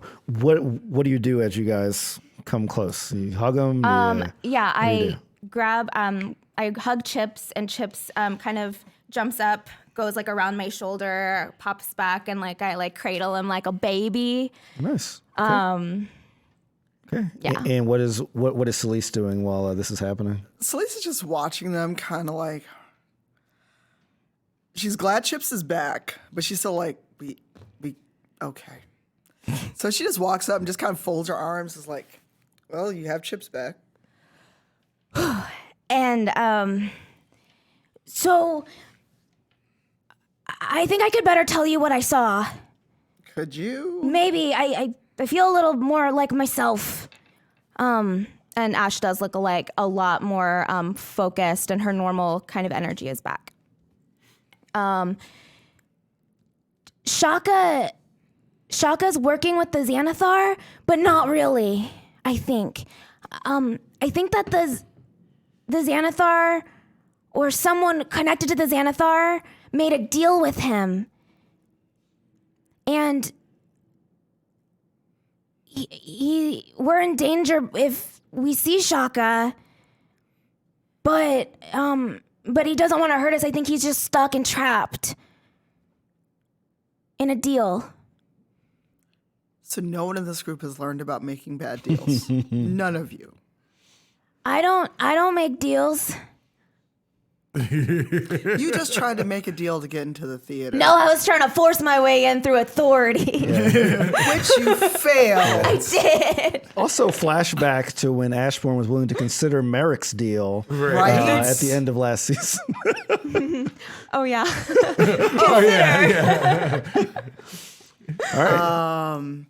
do you do as you guys come close? You hug them? I grab, I hug Chips, and Chips kind of jumps up, goes like around my shoulder, pops back, and like I like cradle him like a baby. Nice. Okay. Okay. Yeah. And what is Celeste doing while this is happening? Sleece is just watching them, kind of like. She's glad Chips is back, but she's still like, we, okay. So she just walks up and just kind of folds her arms. Is like, well, you have Chips back. And so I think I could better tell you what I saw. Could you? Maybe I feel a little more like myself. And Ash does look like a lot more focused, and her normal kind of energy is back. Chaka's working with the Xanathar, but not really, I think. I think that the Xanathar, or someone connected to the Xanathar, made a deal with him. And we're in danger if we see Chaka, but he doesn't want to hurt us. I think he's just stuck and trapped in a deal. So no one in this group has learned about making bad deals. None of you. I don't make deals. You just tried to make a deal to get into the theater. No, I was trying to force my way in through authority. Which you failed. I did. Also, flashback to when Ashbourne was willing to consider Merrick's deal Right. at the end of last season. Oh, yeah. Oh yeah. All right.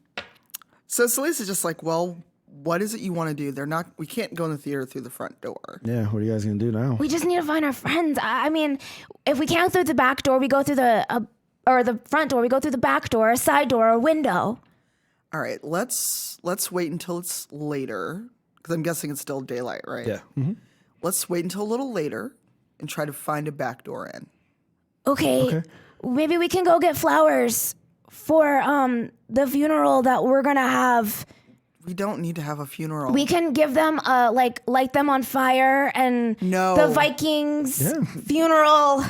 So Celisa's just like, well, what is it you want to do? We can't go in the theater through the front door. Yeah, what are you guys going to do now? We just need to find our friends. I mean, if we can't go through the back door, we go through or the front door, we go through the back door, a side door, a window. All right, let's wait until it's later, because I'm guessing it's still daylight, right? Yeah. Mm-hmm. Let's wait until a little later and try to find a back door in. Okay. Maybe we can go get flowers for the funeral that we're going to have. We don't need to have a funeral. We can give them, light them on fire and No. the Vikings Yeah. funeral.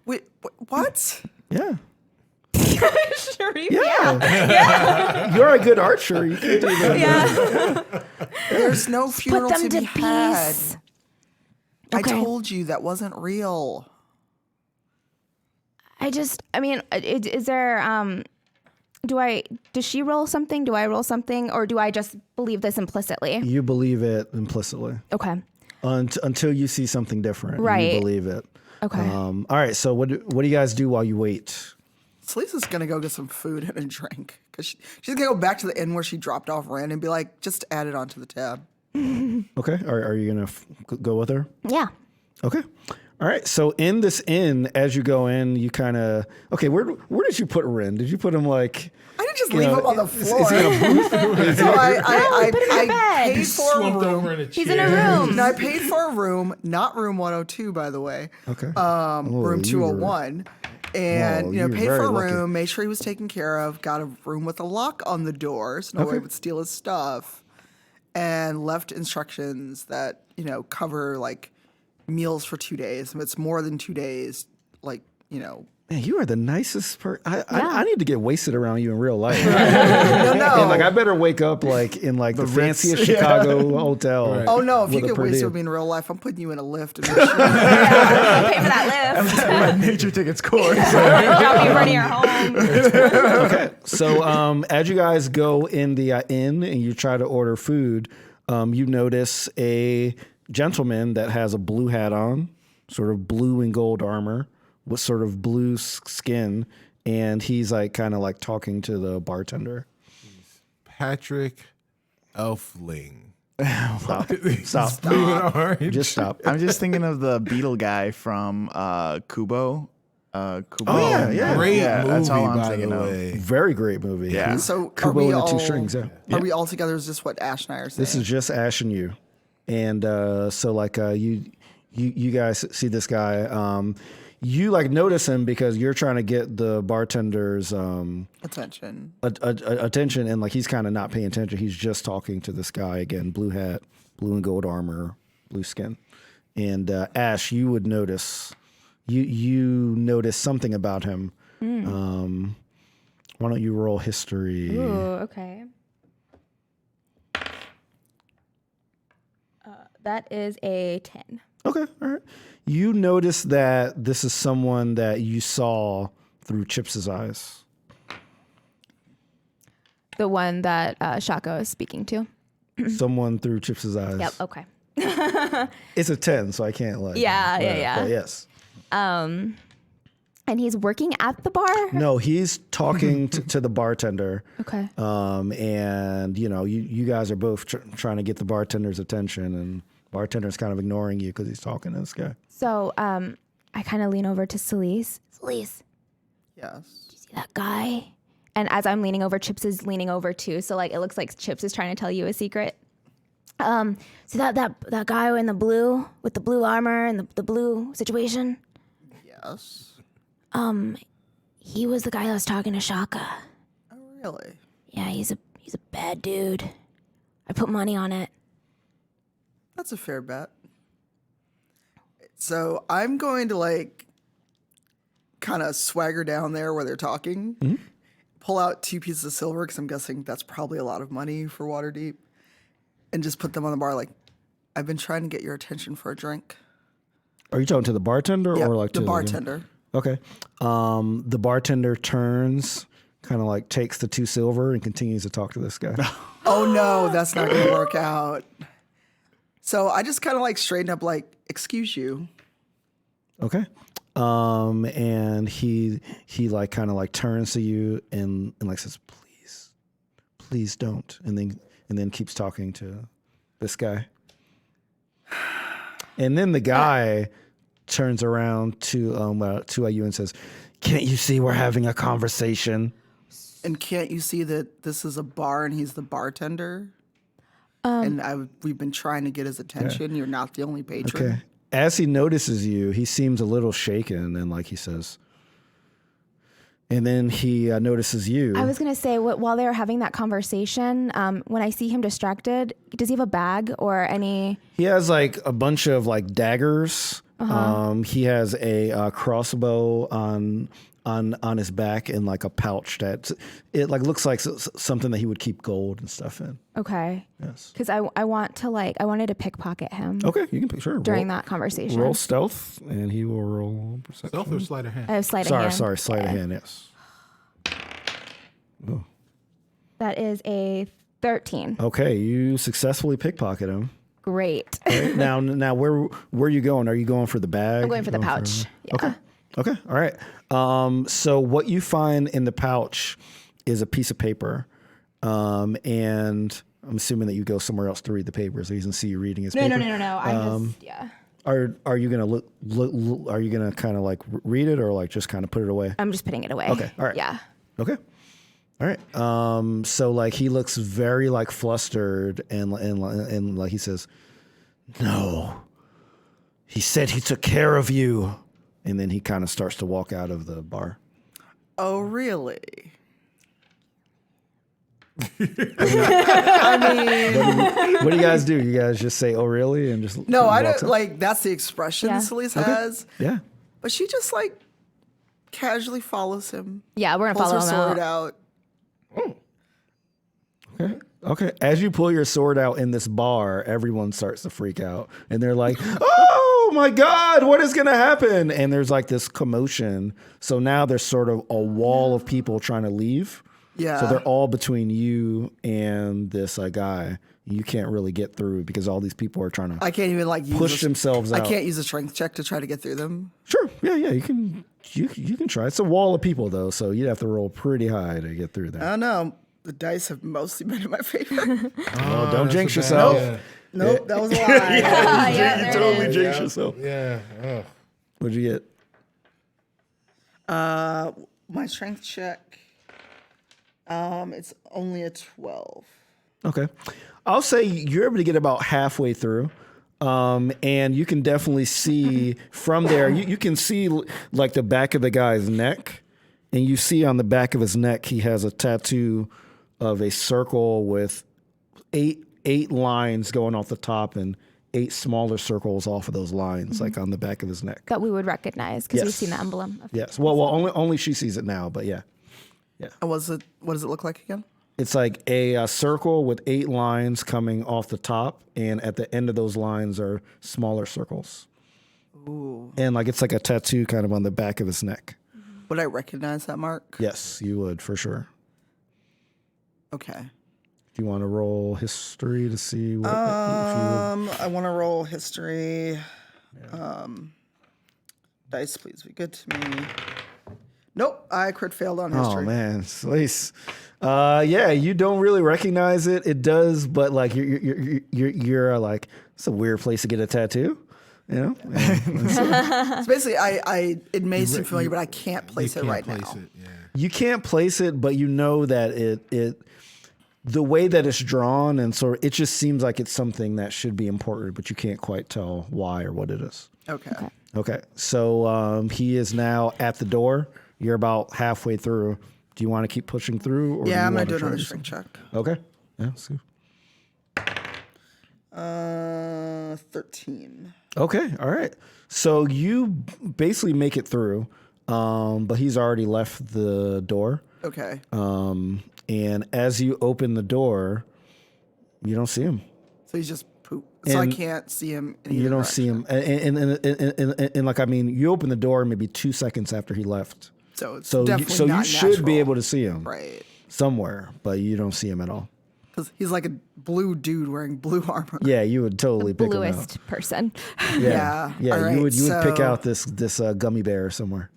Wait, what? Yeah. Sharif, Yeah. You're a good archer. You can do that. yeah. There's no Put funeral them to to be had. peace. I Okay. told you that wasn't real. Is there, does she roll something? Do I roll something? Or do I just believe this implicitly? You believe it implicitly. Okay. Until you see something different. Right. You believe it. Okay. All right. So what do you guys do while you wait? Selisa's gonna go get some food and a drink, because she's gonna go back to the inn where she dropped off Rand and be like, just add it onto the tab. Okay. Are you going to go with her? Yeah. Okay. All right. So in this inn, as you go in, you kind of where did you put Ren? Did you put him like? I didn't just you leave know, him on the is floor. he in a booth? So I put him in bed. paid for a Slumped room. over in a chair. He's in a room. No, I paid for a room, not room 102, by the way. Okay. Room 201. And, Whoa, you were paid for very a lucky. room, made sure he was taken care of, got a room with a lock on the door so nobody would steal his stuff, and left instructions that, cover, like, meals for 2 days. If it's more than 2 days, like, Man, you are the nicest person. I need to get wasted around you in real life. no. And I better wake up in the fanciest Chicago hotel. Right. Oh, no, if you with a get per wasted diem. with me in real life, I'm putting you in a lift. And make sure Pay for that lift. My nature tickets course. Drop you in front of your home. Okay. So as you guys go in the inn and you try to order food, you notice a gentleman that has a blue hat on, sort of blue and gold armor with sort of blue skin, and he's kind of talking to the bartender. Patrick Elfling. Stop. Blue and orange. Just stop. I'm just thinking of the beetle guy from Kubo. Kubo. Oh, yeah. Great Yeah, movie, that's all I'm by thinking the of. way. Very great movie. Yeah. So Kubo are we and the all, Two Strings, yeah. Are we all together? Is this what Ash and I are saying? This is just Ash and you. And you guys see this guy. You notice him because you're trying to get the bartender's attention. attention, and he's kind of not paying attention. He's just talking to this guy again, blue hat, blue and gold armor, blue skin. And Ash, you would notice you notice something about him. Why don't you roll history? Ooh, okay. That is a 10. Okay, all right. You notice that this is someone that you saw through Chips's eyes. The one that Chaka is speaking to. Someone through Chips's eyes. Yep. Okay. It's a 10, so I can't like. Yeah. But yes. And he's working at the bar. No, he's talking to the bartender. Okay. And you guys are both trying to get the bartender's attention, and bartender's kind of ignoring you because he's talking to this guy. So I kind of lean over to Celise. Celise, Yes. see that guy? And as I'm leaning over, Chips is leaning over too. So like it looks like Chips is trying to tell you a secret. See that guy in the blue with the blue armor and the blue situation? Yes. He was the guy that was talking to Chaka. Oh, really? Yeah, he's a bad dude. I put money on it. That's a fair bet. So I'm going to kind of swagger down there where they're talking, pull out 2 pieces of silver because I'm guessing that's probably a lot of money for Waterdeep, and just put them on the bar. I've been trying to get your attention for a drink. Are you talking to the bartender Yeah, or like the to bartender. Okay. The bartender turns, kind of takes the 2 silver and continues to talk to this guy. Oh no, that's not going to work out. So I just kind of straighten up, excuse you. Okay. And he kind of turns to you and says, please don't. And then keeps talking to this guy. And then the guy turns around to you and says, can't you see we're having a conversation? And can't you see that this is a bar and he's the bartender? And we've been trying to get his attention. You're not the only patron. Okay. As he notices you, he seems a little shaken and he says, and then he notices you. I was going to say, while they were having that conversation, when I see him distracted, does he have a bag or any? He has a bunch of daggers. He has a crossbow on his back and a pouch that it looks like something that he would keep gold and stuff in. Okay. Yes. Because I wanted to pickpocket him. Okay, you can sure During that conversation. Roll stealth, and he will roll perception. Stealth or sleight of hand? I have sleight of hand. Sorry, sleight of hand. Yes. Oh. That is a 13. Okay, you successfully pickpocket him. Great. Okay, now where are you going? Are you going for the bag? I'm going for the pouch. Yeah. Okay. All right. So what you find in the pouch is a piece of paper, and I'm assuming that you go somewhere else to read the paper, so he doesn't see you reading his paper. No. I'm just, yeah. Are you gonna look? Are you gonna kind of read it or just kind of put it away? I'm just putting it away. Okay. All right. Yeah. Okay. All right. So he looks very flustered and he says, "No, he said he took care of you." And then he kind of starts to walk out of the bar. Oh, really? What do you guys do? You guys just say, "Oh, really?" and just No, I walks don't. up? That's the expression Yeah. Celise has. Yeah. But she just casually follows him. Yeah, we're going to Pulls follow her him sword out. out. Okay. As you pull your sword out in this bar, everyone starts to freak out, and they're like, "Oh my God, what is going to happen?" And there's this commotion. So now there's sort of a wall of people trying to leave. Yeah. So they're all between you and this guy. You can't really get through because all these people are trying to I can't even use push themselves out. I can't use a strength check to try to get through them. Sure. Yeah. You can. You can try. It's a wall of people though, so you'd have to roll pretty high to get through I that. don't know. The dice have mostly been in my favor. Oh, don't jinx that's a yourself. bad- Nope, that was a lie. You totally jinx yourself. Yeah. Oh. What'd you get? My strength check, it's only a 12. Okay. I'll say you're able to get about halfway through. And you can definitely see from there, you can see the back of the guy's neck. And you see on the back of his neck, he has a tattoo of a circle with eight lines going off the top and 8 smaller circles off of those lines, on the back of his neck. That we would recognize because we've Yes. seen the emblem. Yes. Well, only she sees it now, but yeah. And what does it look like again? It's a circle with 8 lines coming off the top, and at the end of those lines are smaller circles. And like it's like a tattoo kind of on the back of his neck. Would I recognize that mark? Yes, you would for sure. Okay. Do you want to roll history to see what? I want to roll history. Dice, please be good to me. Nope, I crit failed on history. Oh man, Slace. Yeah, you don't really recognize it. It does, but like you're like, it's a weird place to get a tattoo, you know. So basically, it may seem familiar, but I can't place it right now. You can't place it, but you know that it the way that it's drawn, and so it just seems like it's something that should be important, but you can't quite tell why or what it is. Okay. So he is now at the door. You're about halfway through. Do you want to keep pushing through? Or Yeah, I'm going going to to do another strength check. Okay. Yeah, see. 13. Okay. All right. So you basically make it through, but he's already left the door. Okay. And as you open the door, you don't see him. So he's just poop. So I can't see him. In either You don't direction. see him. And like, I mean, you open the door maybe 2 seconds after he left. So it's So definitely you not should be natural. able to see him Right. somewhere, but you don't see him at all. Because he's like a blue dude wearing blue armor. Yeah, you would totally pick him out. Bluest person. Yeah. Yeah, All right, you would pick so- out this gummy bear somewhere.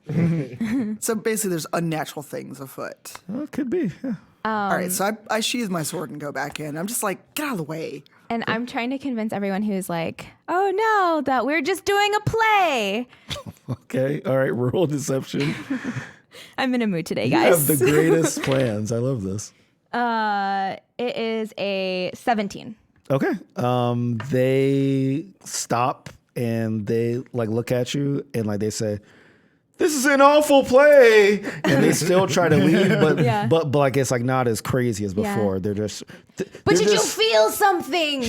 So basically, there's unnatural things afoot. Well, it could be. Yeah. All right. So I sheathe my sword and go back in. I'm just like, get out of the way. And I'm trying to convince everyone who's like, oh no, that we're just doing a play. Okay. All right. Roll deception. I'm in a mood today, You guys. have the greatest plans. I love this. It is a 17. Okay. They stop and they like look at you and like they say, "This is an awful play," and they still try to leave, but Yeah. but like it's like not as crazy as Yeah. before. They're just. But did you feel something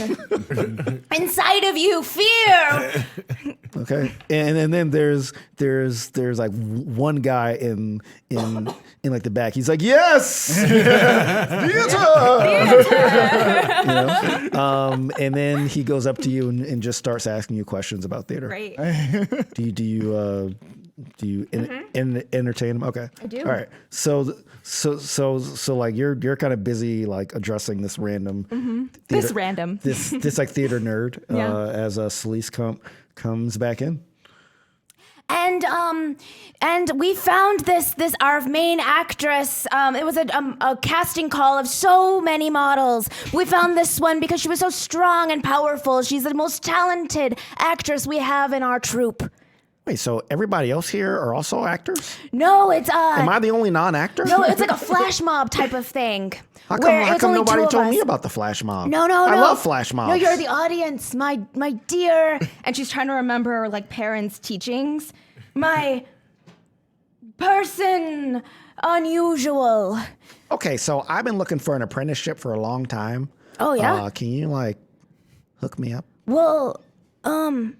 inside of you? Fear. Okay, and then there's like one guy in like the back. He's like, "Yes, theater." You know? And then he goes up to you and just starts asking you questions about theater. Great. Do you entertain him? Okay, I do. All right. So like you're kind of busy like addressing this random This random. this like theater nerd Yeah. as Celeste comes back in. And we found this our main actress. It was a casting call of so many models. We found this one because she was so strong and powerful. She's the most talented actress we have in our troupe. Wait, so everybody else here are also actors? No, it's Am I the only non-actor? no, it's like a flash mob type of thing. How where come it's only nobody two of told me us. about the flash mob? No. I love flash mobs. No, you're the audience, my dear. And she's trying to remember her like parents' teachings. My Person unusual. Okay, so I've been looking for an apprenticeship for a long time. Oh, yeah? Can you like hook me up? Well, I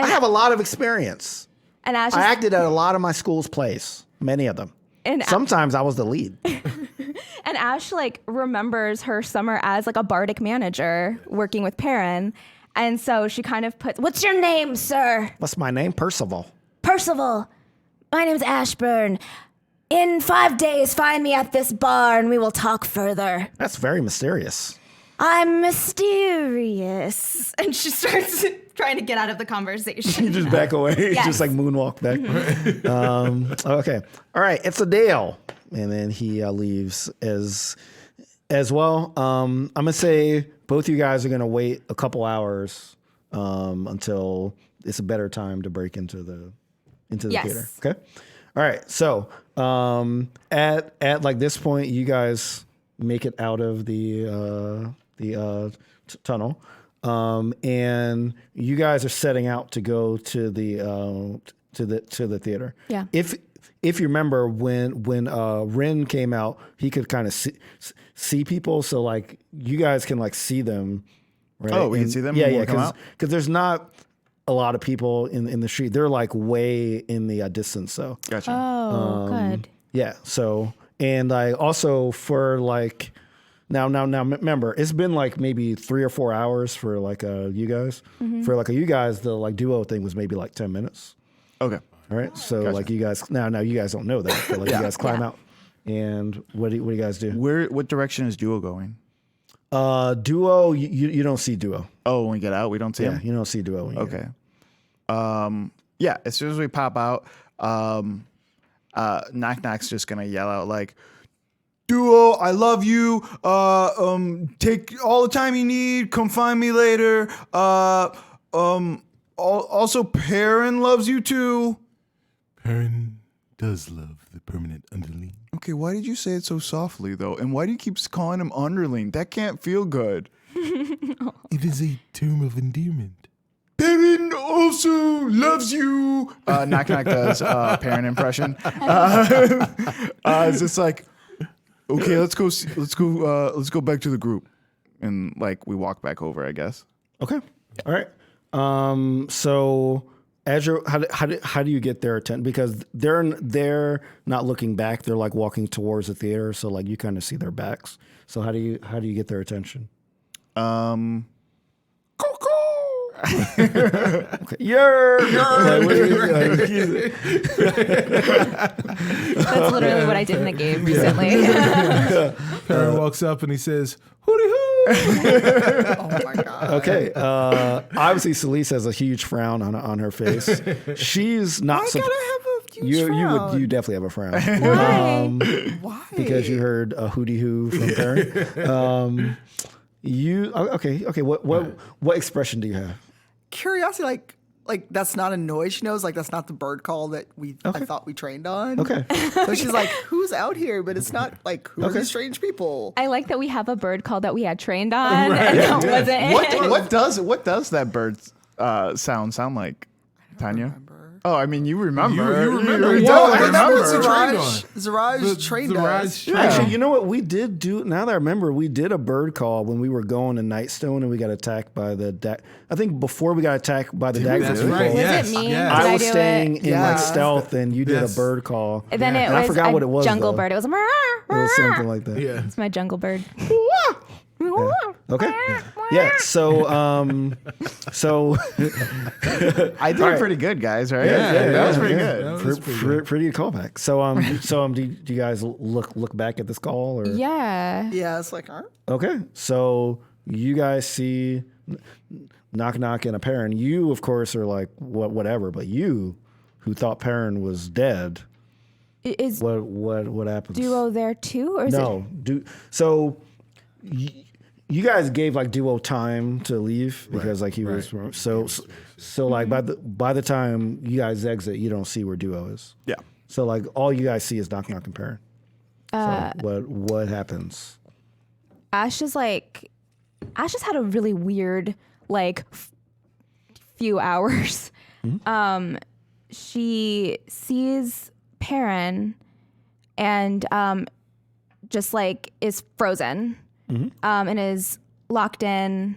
have a lot of experience. and Ash I is, acted at a lot of my school's plays, many of them. And Sometimes I was the lead. and Ash like remembers her summer as like a bardic manager working with Perrin. And so she kind of puts what's your name, sir? What's my name? Percival. Percival. My name's Ashburn. In 5 days, find me at this bar and we will talk further. That's very mysterious. I'm mysterious. and she starts trying to get out of the conversation. You just back away, Yes. just like moonwalk back. Okay, all right. It's a Dale, and then he leaves as well. I'm gonna say both you guys are gonna wait a couple hours until it's a better time to break into the Yes. theater. Okay. All right. So at like this point, you guys make it out of the tunnel. And you guys are setting out to go to the theater. Yeah. If you remember when Rin came out, he could kind of see people. So like you guys can like see them. Right? Oh, we can see them Yeah, when yeah. we come out? Because there's not a lot of people in the street. They're like way in the distance. So Gotcha. Oh, good. yeah. So and I also for like Now, remember, it's been like maybe 3 or 4 hours for like you guys. For like you guys, the like duo thing was maybe like 10 minutes. Okay. All right. So like you guys, now you guys don't know that, but like you guys climb out. And what do you guys do? What direction is Duo going? Duo, you don't see Duo. Oh, when we get out, we don't see him? You don't see Duo. When you get out. Okay. Yeah, as soon as we pop out, Knock Knock's just gonna yell out like, Duo, I love you. Take all the time you need. Come find me later. Also, Perrin loves you too. Perrin does love the permanent underling. Okay, why did you say it so softly though? And why do you keep calling him underling? That can't feel good. It is a term of endearment. Perrin also loves you. Knock Knock does Perrin impression. It's just like, okay, let's go back to the group, and like we walk back over, I guess. Okay. All right. So as how do you get their attention? Because they're not looking back. They're like walking towards the theater. So like you kind of see their backs. So how do you get their attention? Coco. Okay. Like, That's literally what I did in the game recently. Perrin walks up and he says, "Hooty hoo!" Oh my god. okay. Obviously, Celise has a huge frown on her face. She's not. I gotta have a huge You frown. you definitely have a frown. Why? Because you heard a hooty hoo from Perrin. Okay. What expression do you have? Curiosity, like that's not a noise she knows. Like that's not the bird call that I thought we trained on. Okay. So she's like, "Who's out here?" But it's not like who are these strange people. I like that we have a bird call that we had trained on, and that wasn't. What does that bird sound like, Tanya? Oh, I mean, you remember. You remember. You Well, totally I remember. remember. Zaraj trained us. Zaraj Actually, you know what we did do? Now that I remember, we did a bird call when we were going to Nightstone and we got attacked by the. I think before we got attacked by the dagger That's people, right. Was Yes. it me? Yes. Did I was do staying it? in like Yes. stealth, and you did Yes. a bird call. And then it And I was forgot a what it was, jungle though. bird. It was It was something like that. Yeah. It's my jungle bird. Okay. Yeah. So, I did pretty good, guys. Right? Yeah, that was pretty yeah. good. That was pretty good. pretty good callback. So, do you guys look back at this call or? Yeah. Yeah, it's like, Okay, so you guys see Knock Knock and a Perrin. You, of course, are like whatever, but you, who thought Perrin was dead, Is what happens? Duo there too, or is No, so you guys gave like Duo time to leave because like he was so like by the time you guys exit, you don't see where Duo is. Yeah. So like all you guys see is Knock Knock and Perrin. So what happens? Ash just had a really weird few hours. She sees Perrin and just like is frozen and is locked in,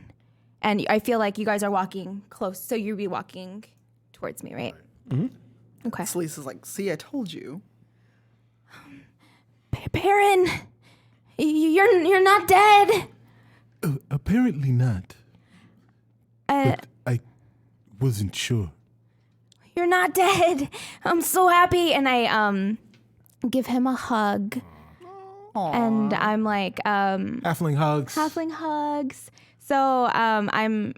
and I feel like you guys are walking close, so you'd be walking towards me, right? Okay. Celise is like, "See, I told you." Perrin, you're not dead. Apparently not. But I wasn't sure. You're not dead. I'm so happy. And I give him a hug. And I'm like Halfling hugs. Halfling hugs. So I'm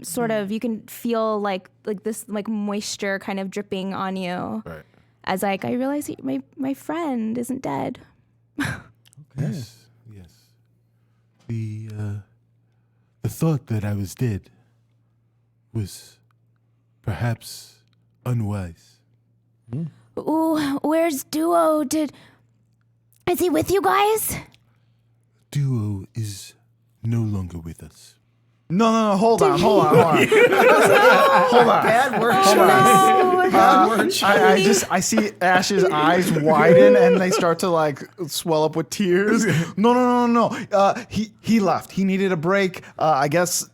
sort of, you can feel like this like moisture kind of dripping on you. Right. As like I realize my friend isn't dead. Yes. The thought that I was dead was perhaps unwise. Ooh, where's Duo? Is he with you guys? Duo is no longer with us. No, hold on. Bad word. Bad word. I see Ash's eyes widen and they start to like swell up with tears. No. He left. He needed a break. I guess,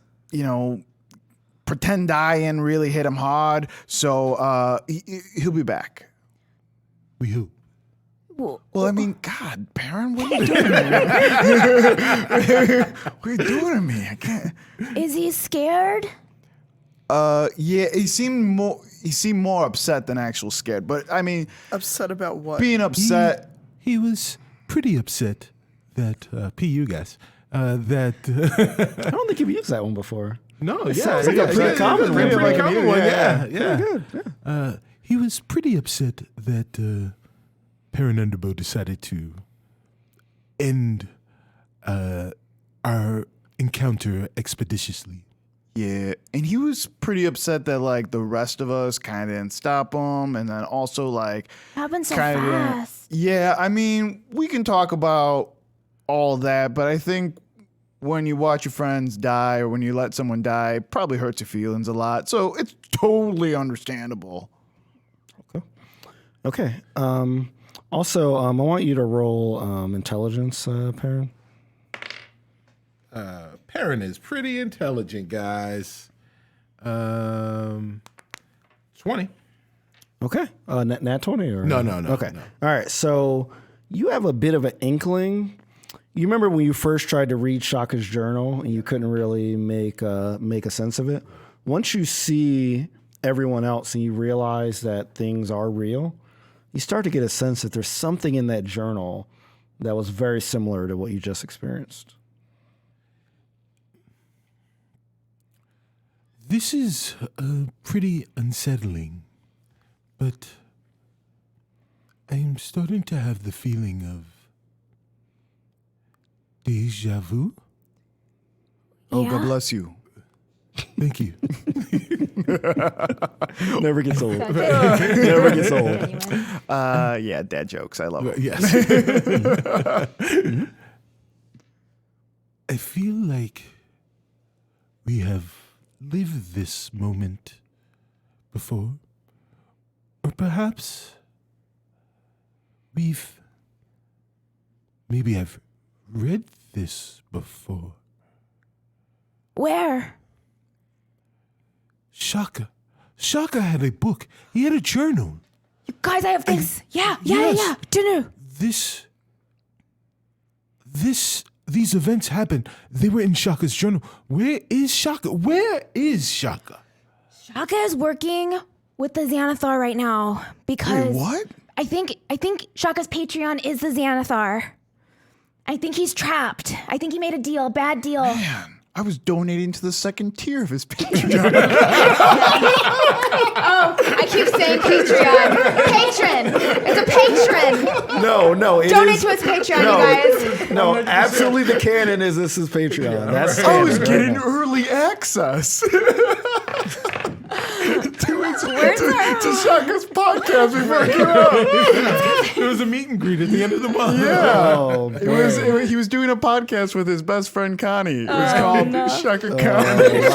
pretend dying really hit him hard. So he'll be back. We hope. Well, I mean, God, Baron, what are you doing? What are you doing to me? I can't. Is he scared? Yeah, he seemed more upset than actual scared. But I mean, Upset about what? being upset. He was pretty upset that PU guys that I don't think you've used that one before. no, yeah, sounds like a pretty common one. pretty common one, yeah. Good. He was pretty upset that Perrin Underbow decided to end our encounter expeditiously. Yeah, and he was pretty upset that like the rest of us kind of didn't stop him, and then also like Happened so kinda didn't- fast. Yeah, I mean, we can talk about all that, but I think when you watch your friends die or when you let someone die, it probably hurts your feelings a lot. So it's totally understandable. Okay. Also, I want you to roll intelligence, Perrin. Perrin is pretty intelligent, guys. 20. Okay. Nat 20 or No. Okay. No. All right. So you have a bit of an inkling. You remember when you first tried to read Chaka's journal and you couldn't really make a sense of it? Once you see everyone else and you realize that things are real, you start to get a sense that there's something in that journal that was very similar to what you just experienced. This is pretty unsettling, but I'm starting to have the feeling of déjà vu. Oh, Yeah. God bless you. Thank you. Never gets old. Never gets old. Yeah, dad jokes. I love it. Yes. I feel like we have lived this moment before, or perhaps maybe I've read this before. Where? Chaka had a book. He had a journal. You guys, I have this. Yeah. Yes. Dinner. These events happened. They were in Shaka's journal. Where is Chaka? Chaka is working with the Xanathar right now because what? I think Shaka's Patreon is the Xanathar. I think he's trapped. I think he made a deal, a bad deal. Man, I was donating to the second tier of his Patreon. Oh, I keep saying Patreon. Patron. It's a patron. No. Donate to his Patreon, you guys. No, absolutely the canon is this is Patreon. That's I canon was right getting now. early access Where's our... to Shaka's podcast before it came out. There was a meet and greet at the end of the month. Oh, He was doing a podcast with his best friend Connie. It was called Shaka Connie.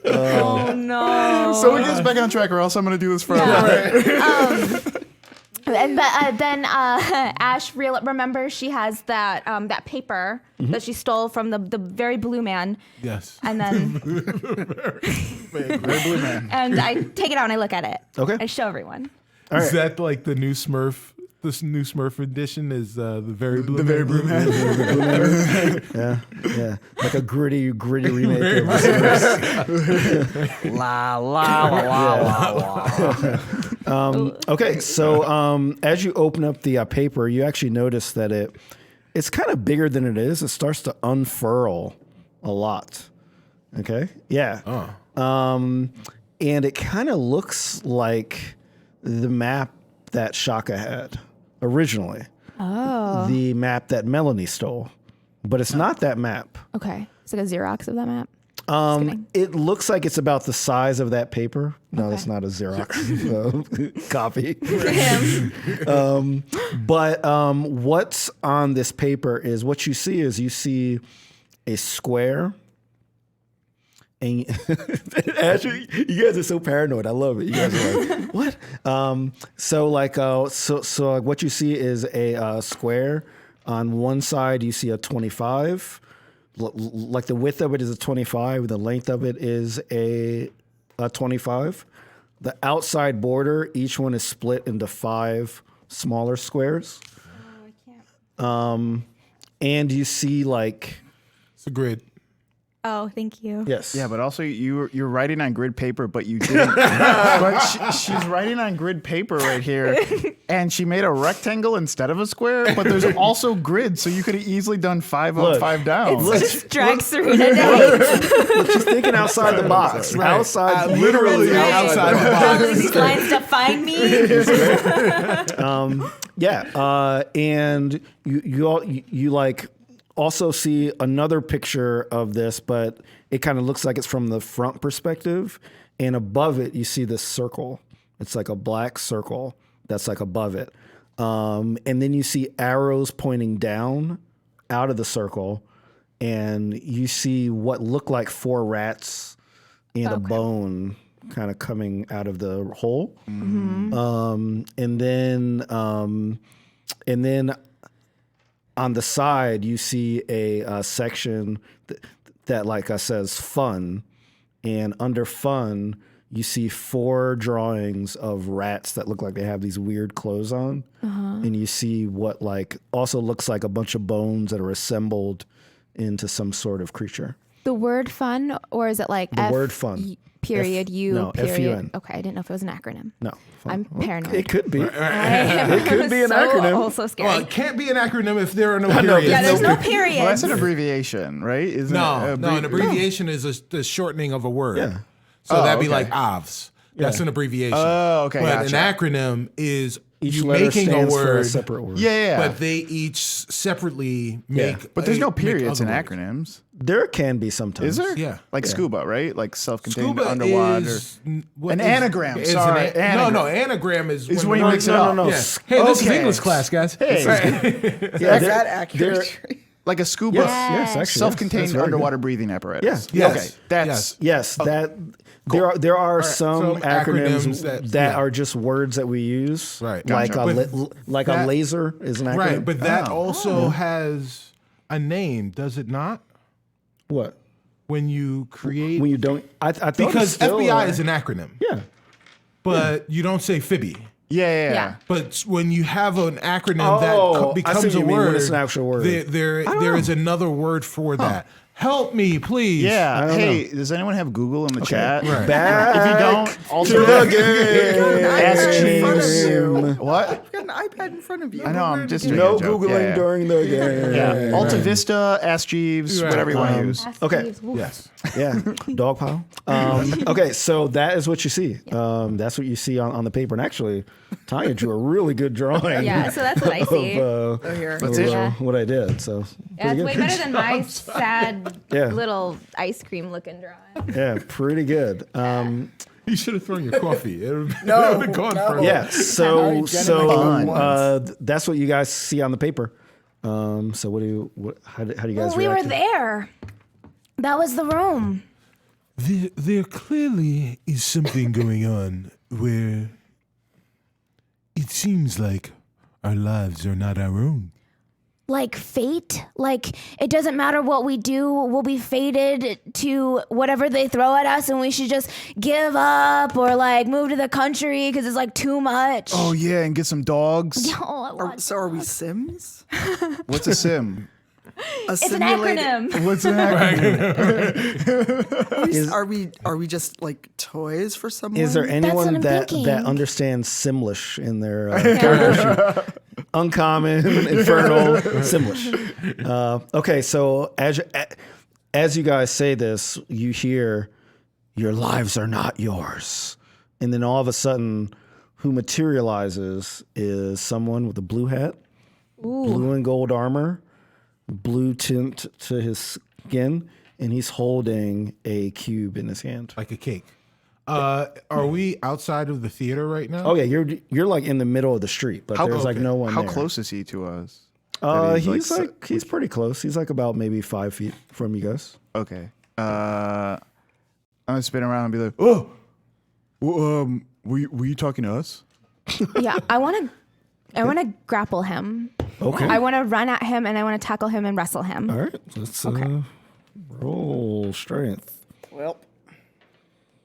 Oh, no. So we get back on track, or else I'm going to do this forever. And then Ash remembers she has that that paper that she stole from the very blue man. Yes. And then and I take it out and I look at it. Okay. I show everyone. Is that like the new Smurf? This new Smurf edition is the very blue. The very blue man. Yeah. Like a gritty remake of this. La la la la la. Okay, so as you open up the paper, you actually notice that it's kind of bigger than it is. It starts to unfurl a lot. Okay, yeah. And it kind of looks like the map that Chaka had originally. Oh. The map that Melanie stole, but it's not that map. Okay. It's like a Xerox of that map. It looks like it's about the size of that paper. No, that's not a Xerox copy. But what's on this paper is what you see a square. And actually, you guys are so paranoid. I love it. You guys are like, what? So what you see is a square. On one side, you see a 25. Like the width of it is a 25, the length of it is a 25. the outside border, each one is split into 5 smaller squares. Oh, I can't. And you see like, It's a grid. Oh, thank you. yes. Yeah, but also you're writing on grid paper, but you didn't. But she's writing on grid paper right here, and she made a rectangle instead of a square. But there's also grid, so you could have easily done 5 up, Look, 5 down. It just drags Serena down. Look, she's thinking outside the box. Right. Outside, Literally outside the box. These lines to find me. Yeah, and you like also see another picture of this, but it kind of looks like it's from the front perspective, and above it you see this circle. It's like a black circle that's like above it, and then you see arrows pointing down out of the circle, and you see what look like 4 rats and a bone kind of coming out of the hole. And then on the side you see a section that like says fun, and under fun you see 4 drawings of rats that look like they have these weird clothes on, and you see what like also looks like a bunch of bones that are assembled into some sort of creature. The word fun, or is it like The word fun. Period, no, period. F-U-N. Okay, I didn't know if it was an acronym. No, I'm paranoid. It could be. It could be an acronym. Also scary. Well, it can't be an acronym if there are no know, periods. yeah, there's no Well, period. that's an abbreviation, right? Isn't No, it? an abbreviation is the shortening of a word. Yeah. So that'd be okay. like OVS. That's an abbreviation. Oh, okay, But gotcha. an acronym is Each you letter making a stands for a word, separate word. Yeah. but they each separately make. But there's no make periods in other words. acronyms. There can be sometimes. Is there? Yeah. Like scuba, right? Like self-contained Scuba underwater. is An anagram, is sorry, No, anagram. anagram is Is when you mix it no, up. no, no. Yeah. Hey, this is Okay. English class, guys. Hey, Yeah, Is that accurate? like a scuba, Yes, actually. self-contained yes, that's very good. underwater breathing apparatus. Yeah. Okay, that's Yes, that there are some some acronyms acronyms that, that- are just words that we use. Right. Like Gotcha. like a that- laser is an acronym. Right, but that also has a name, does it not? what? When you create, When you don't, I thought because it's still, FBI is an acronym, yeah. but you don't say Phoebe. yeah. Yeah. But when you have an acronym Oh, that I see becomes what a you mean, when word, it's an actual word. there is another word for that. Help me, please. Yeah. don't Hey, does anyone have Google in the chat? Right. Back If you don't, also to the ask game. in front of you. What? You've got an iPad in front of you. I know. I'm just doing No a joke. Googling Yeah. during the game. Yeah. Alta Vista, Ask Jeeves, Right. whatever you want to use. Okay. Yes. Yeah, dog pile. Okay, so that is what you see. That's what you see on the paper. And actually, Tanya drew a really good drawing. Yeah, so that's what I see. Oh, here. That's of, it. Yeah. what I did. So Yeah, it's pretty way good. better than my sad Yeah. little ice cream looking drawing. Yeah, pretty good. You should have thrown your coffee. It would have No, been gone no. for a Yeah, while. so Fun. that's what you guys see on the paper. So how do you guys Well, we were react? there. That was the room. There clearly is something going on where it seems like our lives are not our own. Like fate? Like it doesn't matter what we do, we'll be fated to whatever they throw at us and we should just give up or like move to the country because it's like too much. Oh yeah, and get some dogs. Oh, I want- So are we Sims? What's a sim? A it's an simulated- acronym. What's an acronym? Are we just like toys for someone? Is there what anyone I'm that thinking. understands Simlish in their character sheet? Uncommon, infernal, Simlish. Okay, so as you guys say this, you hear, "Your lives are not yours," and then all of a sudden, who materializes is someone with a blue hat, blue and gold armor, blue tint to his skin, and he's holding a cube in his hand. Like a cake. Are we outside of the theater right now? Oh yeah, you're like in the middle of the street, but there's like no one How there. close is he to us? That He's pretty close. He's like about maybe 5 feet from you guys. Okay. I'm gonna spin around and be like, "Oh, well, were you talking to us?" Yeah, I want to grapple him. Okay. I want to run at him and I want to tackle him and wrestle him. All right. Let's roll strength. Well,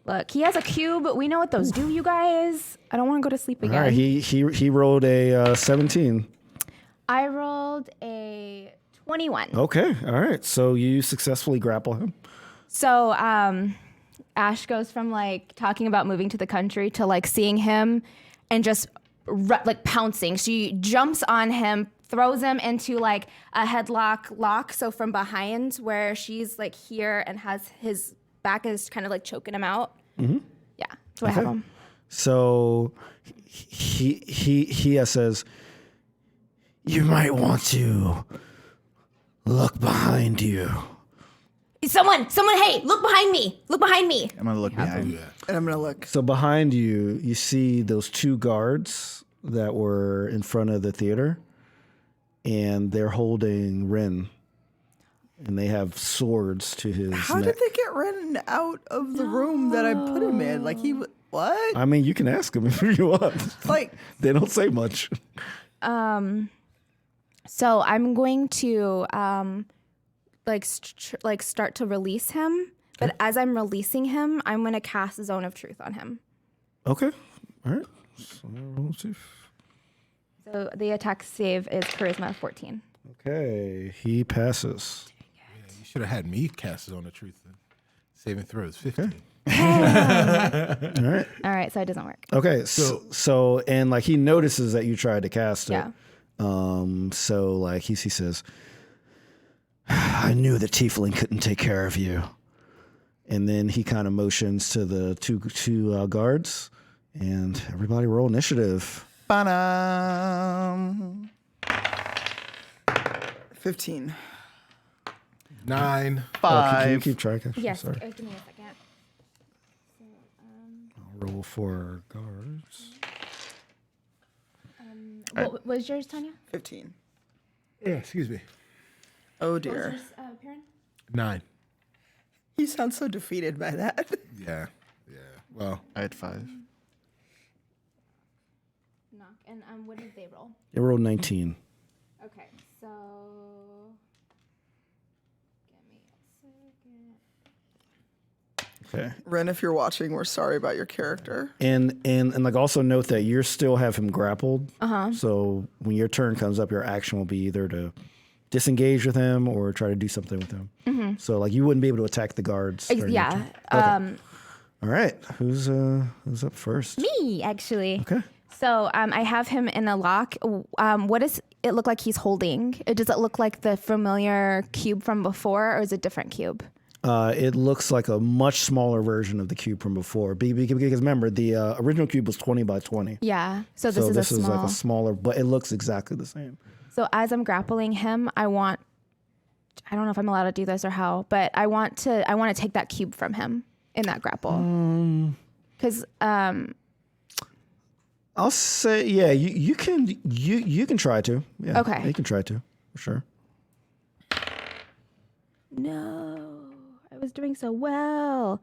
Look, he has a cube. We know what those do, you guys. I don't want to go to sleep again. All right, he rolled a 17. I rolled a 21. Okay, all right. So you successfully grapple him. So Ash goes from like talking about moving to the country to like seeing him and just like pouncing. She jumps on him, throws him into like a headlock lock. So from behind where she's like here and has his back is kind of like choking him out. Mm-hmm. Yeah. Do I have him? So he says, "You might want to look behind you." Someone, hey, look behind me. Look behind me. I'm gonna look behind you. And I'm going to look. So behind you, you see those two guards that were in front of the theater, and they're holding Rin, and they have swords to his How neck. did they get Ren out of the room that I put him in? Like what? I mean, you can ask them if you want. Like, They don't say much. So I'm going to start to release him. But as I'm releasing him, I'm going to cast Zone of Truth on him. Okay. All right. So the attack save is Charisma 14. Okay. He passes. You should have had me cast it on the truth. Saving throws 15. All right. All right, so it doesn't work. Okay. So and like he notices that you tried to cast it. Yeah. So like he says, "I knew the tiefling couldn't take care of you." And then he kind of motions to the two guards, and everybody roll initiative. Ba-dum. 15. 9. Oh, can you 5. keep track? Yes, Sorry. give me a second. I'll roll for guards. What was yours, Tanya? 15. Yeah, excuse me. Oh, dear. Perrin? 9. He sounds so defeated by that. Yeah. Well, I had 5. Knock. And what did they roll? They rolled 19. Okay, so give me a second. Okay. Ren, if you're watching, we're sorry about your character. And like also note that you still have him grappled. So when your turn comes up, your action will be either to disengage with him or try to do something with him. So like you wouldn't be able to attack the guards. during your Yeah. turn. All right. Who's up first? Me, actually. Okay. So I have him in a lock. What does it look like he's holding? Does it look like the familiar cube from before, or is it a different cube? It looks like a much smaller version of the cube from before. Because remember, the original cube was 20 by 20. Yeah. So So this is a small. like a smaller, but it looks exactly the same. So as I'm grappling him, I don't know if I'm allowed to do this or how, but I want to take that cube from him in that grapple. Because I'll say, yeah, you can try to. Yeah, Okay. you can try to, for sure. no, I was doing so well.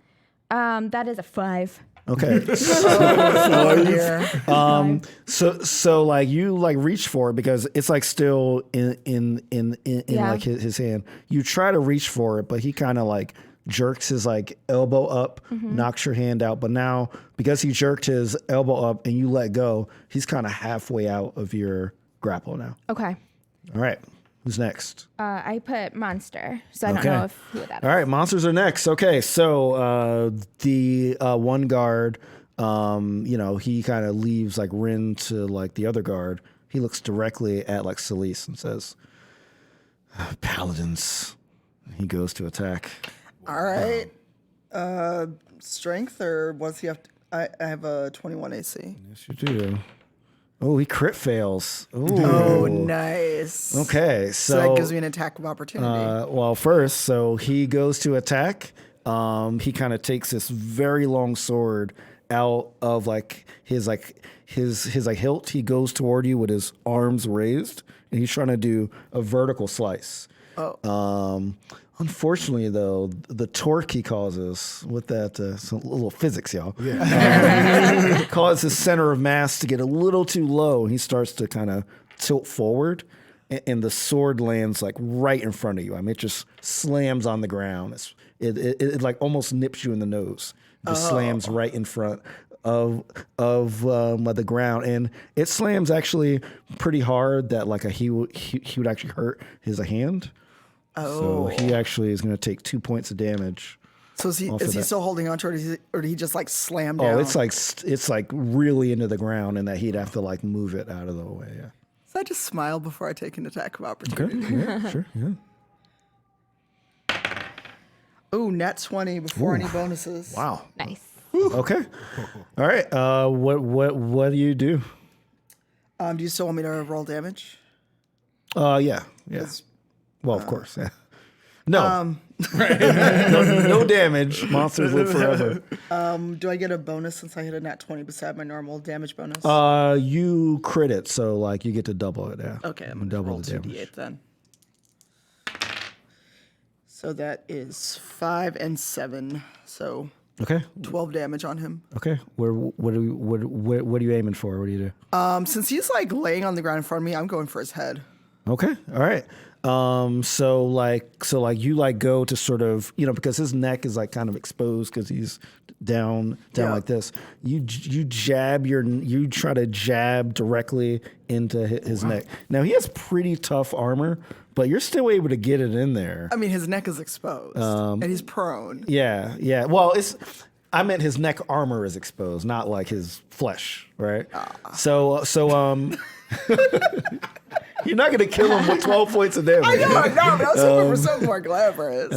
That is a 5. Okay. Oh, dear. So like you like reach for it because it's like still in Yeah. like his hand. You try to reach for it, but he kind of like jerks his like elbow up, knocks your hand out. But now because he jerked his elbow up and you let go, he's kind of halfway out of your grapple now. Okay. All right. Who's next? I put monster, so I don't know who that is. All right, monsters are next. Okay, so the one guard, he kind of leaves like Rin to like the other guard. He looks directly at like Celise and says, "Paladins." He goes to attack. All right. Strength, or what's he have to? I have a 21 AC. Yes, you do. Oh, he crit fails. Ooh. Oh, nice. Okay, So that gives me an attack of opportunity. well, first, so he goes to attack. He kind of takes this very long sword out of like his hilt. He goes toward you with his arms raised, and he's trying to do a vertical slice. Oh. Unfortunately, though, the torque he causes with that, some little physics, y'all, causes his center of mass to get a little too low. And he starts to kind of tilt forward, and the sword lands like right in front of you. I mean, it just slams on the ground. It like almost nips you in the nose. just slams right in front of the ground, and it slams actually pretty hard that like he would actually hurt his hand. So he actually is going to take 2 points of damage. So is he still holding on to it, or did he just like slam down? Oh, it's like really into the ground, and that he'd have to like move it out of the way. Yeah. So I just smile before I take an attack of opportunity. Okay. Yeah. Sure. Yeah. Ooh, nat 20 before any bonuses. Wow. Nice. Okay. All right. What do you do? Do you still want me to roll damage? Yeah. Well, of course. Yeah. No. no damage. Monsters live forever. Do I get a bonus since I hit a nat 20 beside my normal damage bonus? You crit it, so like you get to double it. Yeah. Okay, I'm gonna gonna double roll the damage. 2d8 then. So that is 5 and 7. So Okay. 12 damage on him. Okay. What are you aiming for? What do you do? Since he's like laying on the ground in front of me, I'm going for his head. Okay. All right. So you like go to sort of, because his neck is like kind of exposed because he's down like this. You try to jab directly into his neck. Now he has pretty tough armor, but you're still able to get it in there. I mean, his neck is exposed and he's prone. Yeah. Yeah. Well, I meant his neck armor is exposed, not like his flesh, right? So you're not going to kill him with 12 points of damage. I know, I was hoping for something more glamorous.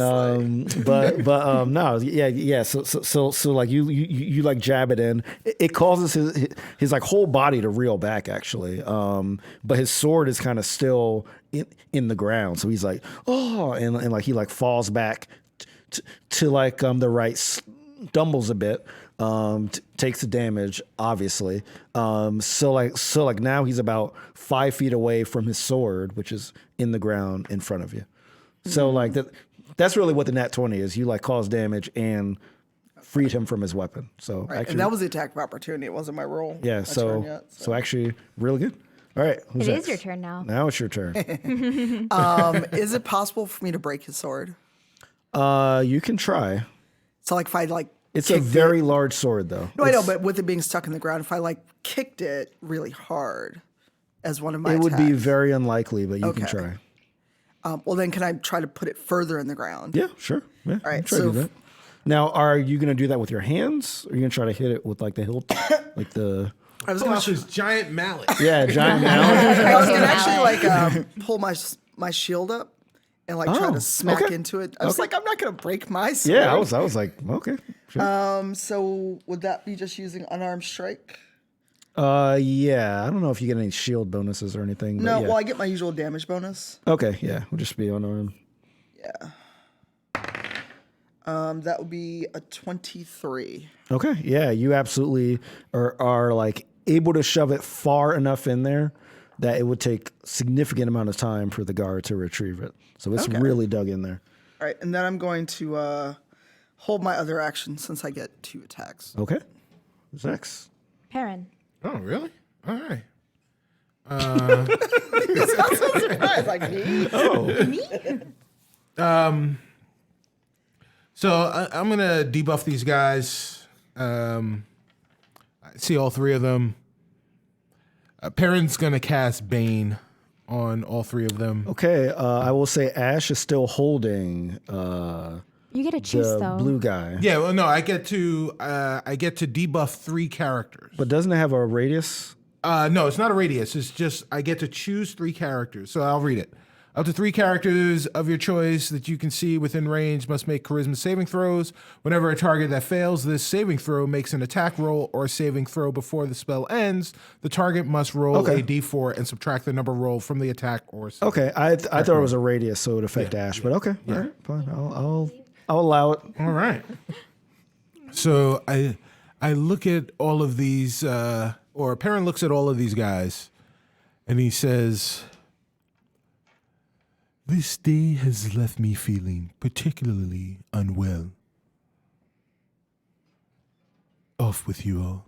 No, yeah. So like you like jab it in. It causes his like whole body to reel back actually. But his sword is kind of still in the ground. So he's like, oh, and like he like falls back to like the right, stumbles a bit. Takes the damage, obviously. So like now he's about 5 feet away from his sword, which is in the ground in front of you. So like that's really what the nat 20 is. You like caused damage and freed him from his weapon. So Right, actually, and that was the attack of opportunity. It wasn't my roll. yeah. my turn yet, So actually, really good. All right, who's It next? is your turn now. Now it's your turn. Is it possible for me to break his sword? You can try. So like if I like It's a kicked very large sword, though. No, I know, but with it being stuck in the ground, if I like kicked it really hard as one of my It would be attacks, very unlikely, but you can Okay. try. well then can I try to put it further in the ground? Yeah, sure. Yeah, All right, try to do so that. Now, are you going to do that with your hands, or are you going to try to hit it with like the hilt, like the I was Pull gonna out this giant mallet. giant mallet? I was gonna actually like pull my shield up and like try Oh, to smack okay. into it. I was like, I'm not gonna break my sword. Yeah, I was like, okay. Sure. So would that be just using unarmed strike? Yeah, I don't know if you get any shield bonuses or anything. But No, yeah. well I get my usual damage bonus. Okay, yeah, we'll just be unarmed. Yeah. That would be a 23. Okay, yeah, you absolutely are like able to shove it far enough in there that it would take significant amount of time for the guard to retrieve it. So it's really dug in there. All right, and then I'm going to hold my other action since I get 2 attacks. Okay, who's next? Perrin. Oh, really? All right. Surprise, like me? So I'm gonna debuff these guys. I see all 3 of them. Perrin's gonna cast Bane on all 3 of them. Okay, I will say Ash is still holding You get to choose the though. blue guy, Yeah, well, no, I get to debuff 3 characters. but doesn't it have a radius? No, it's not a radius. It's just I get to choose 3 characters. So I'll read it. Up to 3 characters of your choice that you can see within range must make charisma saving throws. Whenever a target that fails this saving throw makes an attack roll or saving throw before the spell ends, the target must roll Okay. a d4 and subtract the number rolled from the attack or saving. Okay, I thought it was a radius, so it would affect Ash. But okay, all right, fine. I'll allow it. All right. So I look at all of these, or Perrin looks at all of these guys, and he says, "This day has left me feeling particularly unwell. Off with you all."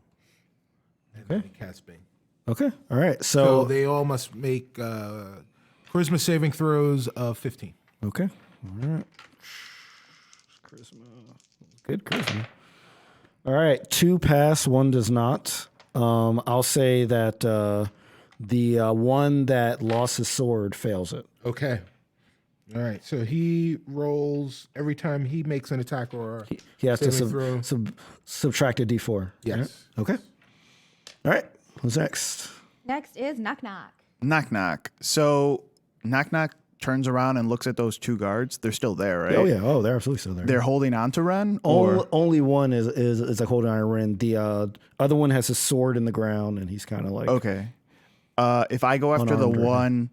Okay. Cast Bane. Okay, all right. So So they all must make charisma saving throws of 15. okay, all right. Charisma, good charisma. All right, 2 pass, 1 does not. I'll say that the one that lost his sword fails it. Okay. All right. So he rolls every time he makes an attack or He has to saving throw. subtract a d4. Yes. right? Okay. All right, who's next? Next is Knock Knock. Knock knock. So knock knock turns around and looks at those 2 guards. They're still there, right? Oh, yeah. Oh, they're absolutely still there. They're holding on to Ren? Only one is like holding on to Ren. The other one has his sword in the ground, and he's kind of like... Okay. If I go after the Unarmed right now. one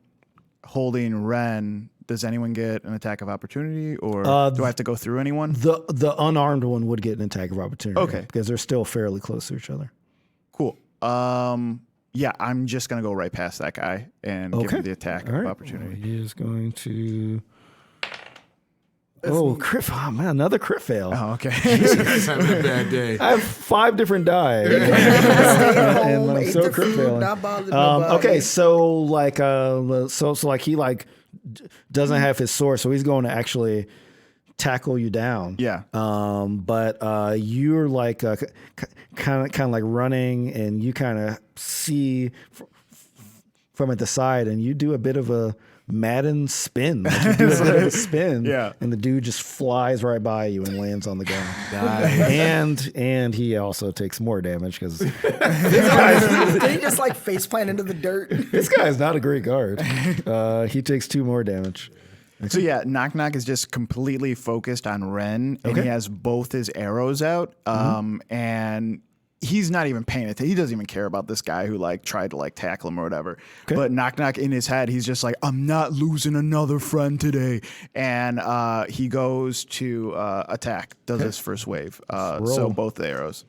holding Ren, does anyone get an attack of opportunity, or do I have to go through anyone? The unarmed one would get an attack of opportunity. Okay. Because they're still fairly close to each other. Cool. Yeah, I'm just going to go right past that guy and give him the attack All of right. opportunity. He is going to... crit! Oh, man, another crit fail. Oh, okay. You guys having a bad day. I have 5 different die. Home, I'm ate so the crit food, failing. not bothered nobody. Okay, so like, so like he like doesn't have his sword, so he's going to actually tackle you down. Yeah. But you're like kind of like running, and you kind of see from at the side, and you do a bit of a Madden spin. Like you do a bit of a spin, Yeah. and the dude just flies right by you and lands on the ground. And he also takes more damage because Did he just like face plant into the dirt? this guy is not a great guard. He takes 2 more damage. So yeah, Knock Knock is just completely focused on Ren, and Okay. he has both his arrows out, and he's not even paying attention. He doesn't even care about this guy who like tried to like tackle him or whatever. Okay. But Knock Knock in his head, he's just like, I'm not losing another friend today, and he goes to attack. Does his first wave. So roll. both the arrows.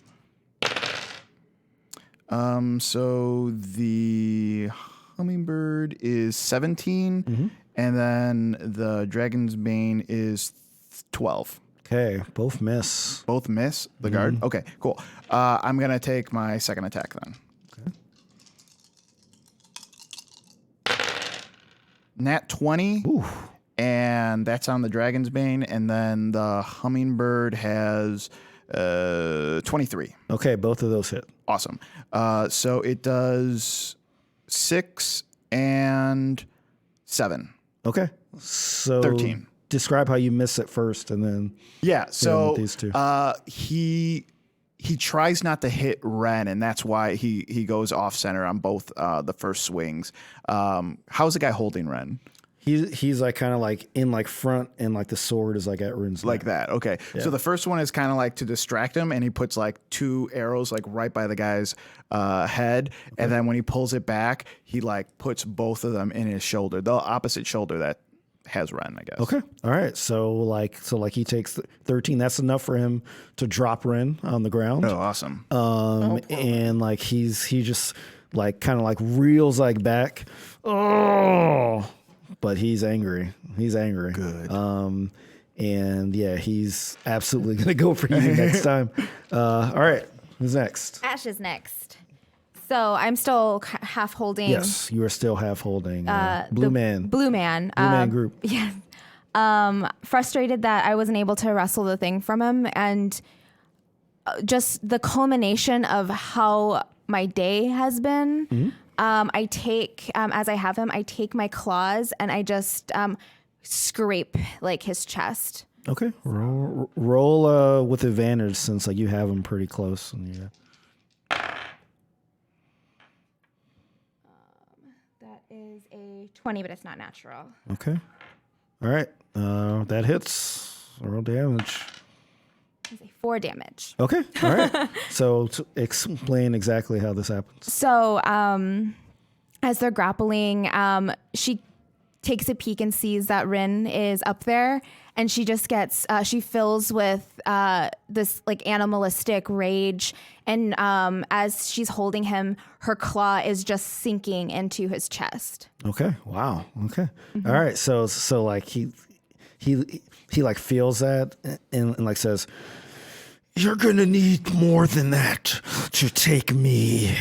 So the hummingbird is 17, and then the dragon's bane is 12. Okay, both miss. Both miss the guard. Okay, cool. I'm gonna take my second attack then. Nat 20, and that's on the dragon's bane, and then the hummingbird has 23. Okay, both of those hit. Awesome. So it does 6 and 7. Okay, so 13. Describe how you miss it first, and then Yeah. So with these 2. he tries not to hit Ren, and that's why he goes off center on both the first swings. How's the guy holding Ren? he's like kind of like in like front, and like the sword is like at Ren's Like neck. that. Okay. So the first one is kind of like to distract him, and he puts like 2 arrows like right by the guy's head, and then when he pulls it back, he like puts both of them in his shoulder, the opposite shoulder that has Ren, I guess. Okay, all right. So like he takes 13. That's enough for him to drop Ren on the ground. Oh, awesome. And like he just like kind of like reels like back. Oh, but he's angry. He's angry. Good. And yeah, he's absolutely gonna go for you next time. All right, who's next? Ash is next. So I'm still half holding. Yes, you are still half holding Blue Man. Blue Man. Blue Man group. Yeah. Frustrated that I wasn't able to wrestle the thing from him, and just the culmination of how my day has been. I take, as I have him, I take my claws and I just scrape like his chest. Okay, roll with advantage since like you have him pretty close. And yeah. That is a 20, but it's not natural. Okay. All right. That hits. Roll damage. It's a 4 damage. Okay. All right. So to explain exactly how this happens. So as they're grappling, she takes a peek and sees that Rin is up there, and she just gets, she fills with this like animalistic rage. And as she's holding him, her claw is just sinking into his chest. Okay. Wow. Okay. All right. So like he like feels that and like says, "You're gonna need more than that to take me."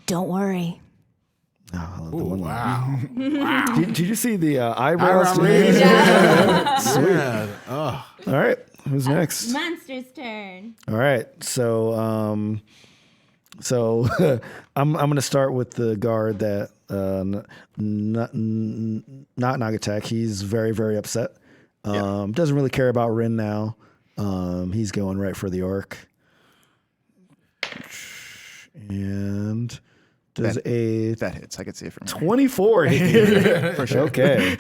Don't worry. Oh, Wow. Did you see the eyebrows? Eyebrow raise. Sweet. Yeah. Oh. All right. Who's next? Monster's turn. All right. So I'm going to start with the guard that not Nagatek. He's very, very upset. Doesn't really care about Rin now. He's going right for the orc. And does That hits. I can see it from here. 24 hit. For sure. Okay.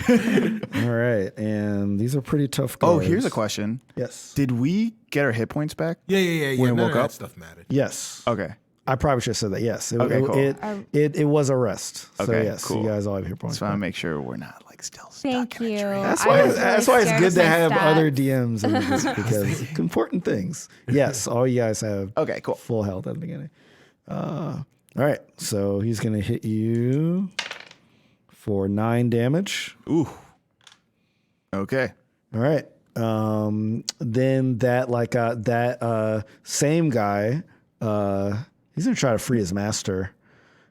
All right. And these are pretty tough Oh, guards. here's a question. Yes. Did we get our hit points back? Yeah. When it None woke of that up? stuff mattered. Yes. Okay. I probably should have said that. Yes. Okay, cool. It was a rest. So Okay, yes, cool. you guys all have hit points. Just want to make sure we're not like still stuck. Thank in a you. tree. That's I why, was really that's why it's scared good of to my have other stats. DMs in this because important things. Yes, all you guys have Okay, cool. full health at the beginning. All right, so he's going to hit you for 9 damage. Ooh. Okay. All right. Then that same guy, he's going to try to free his master.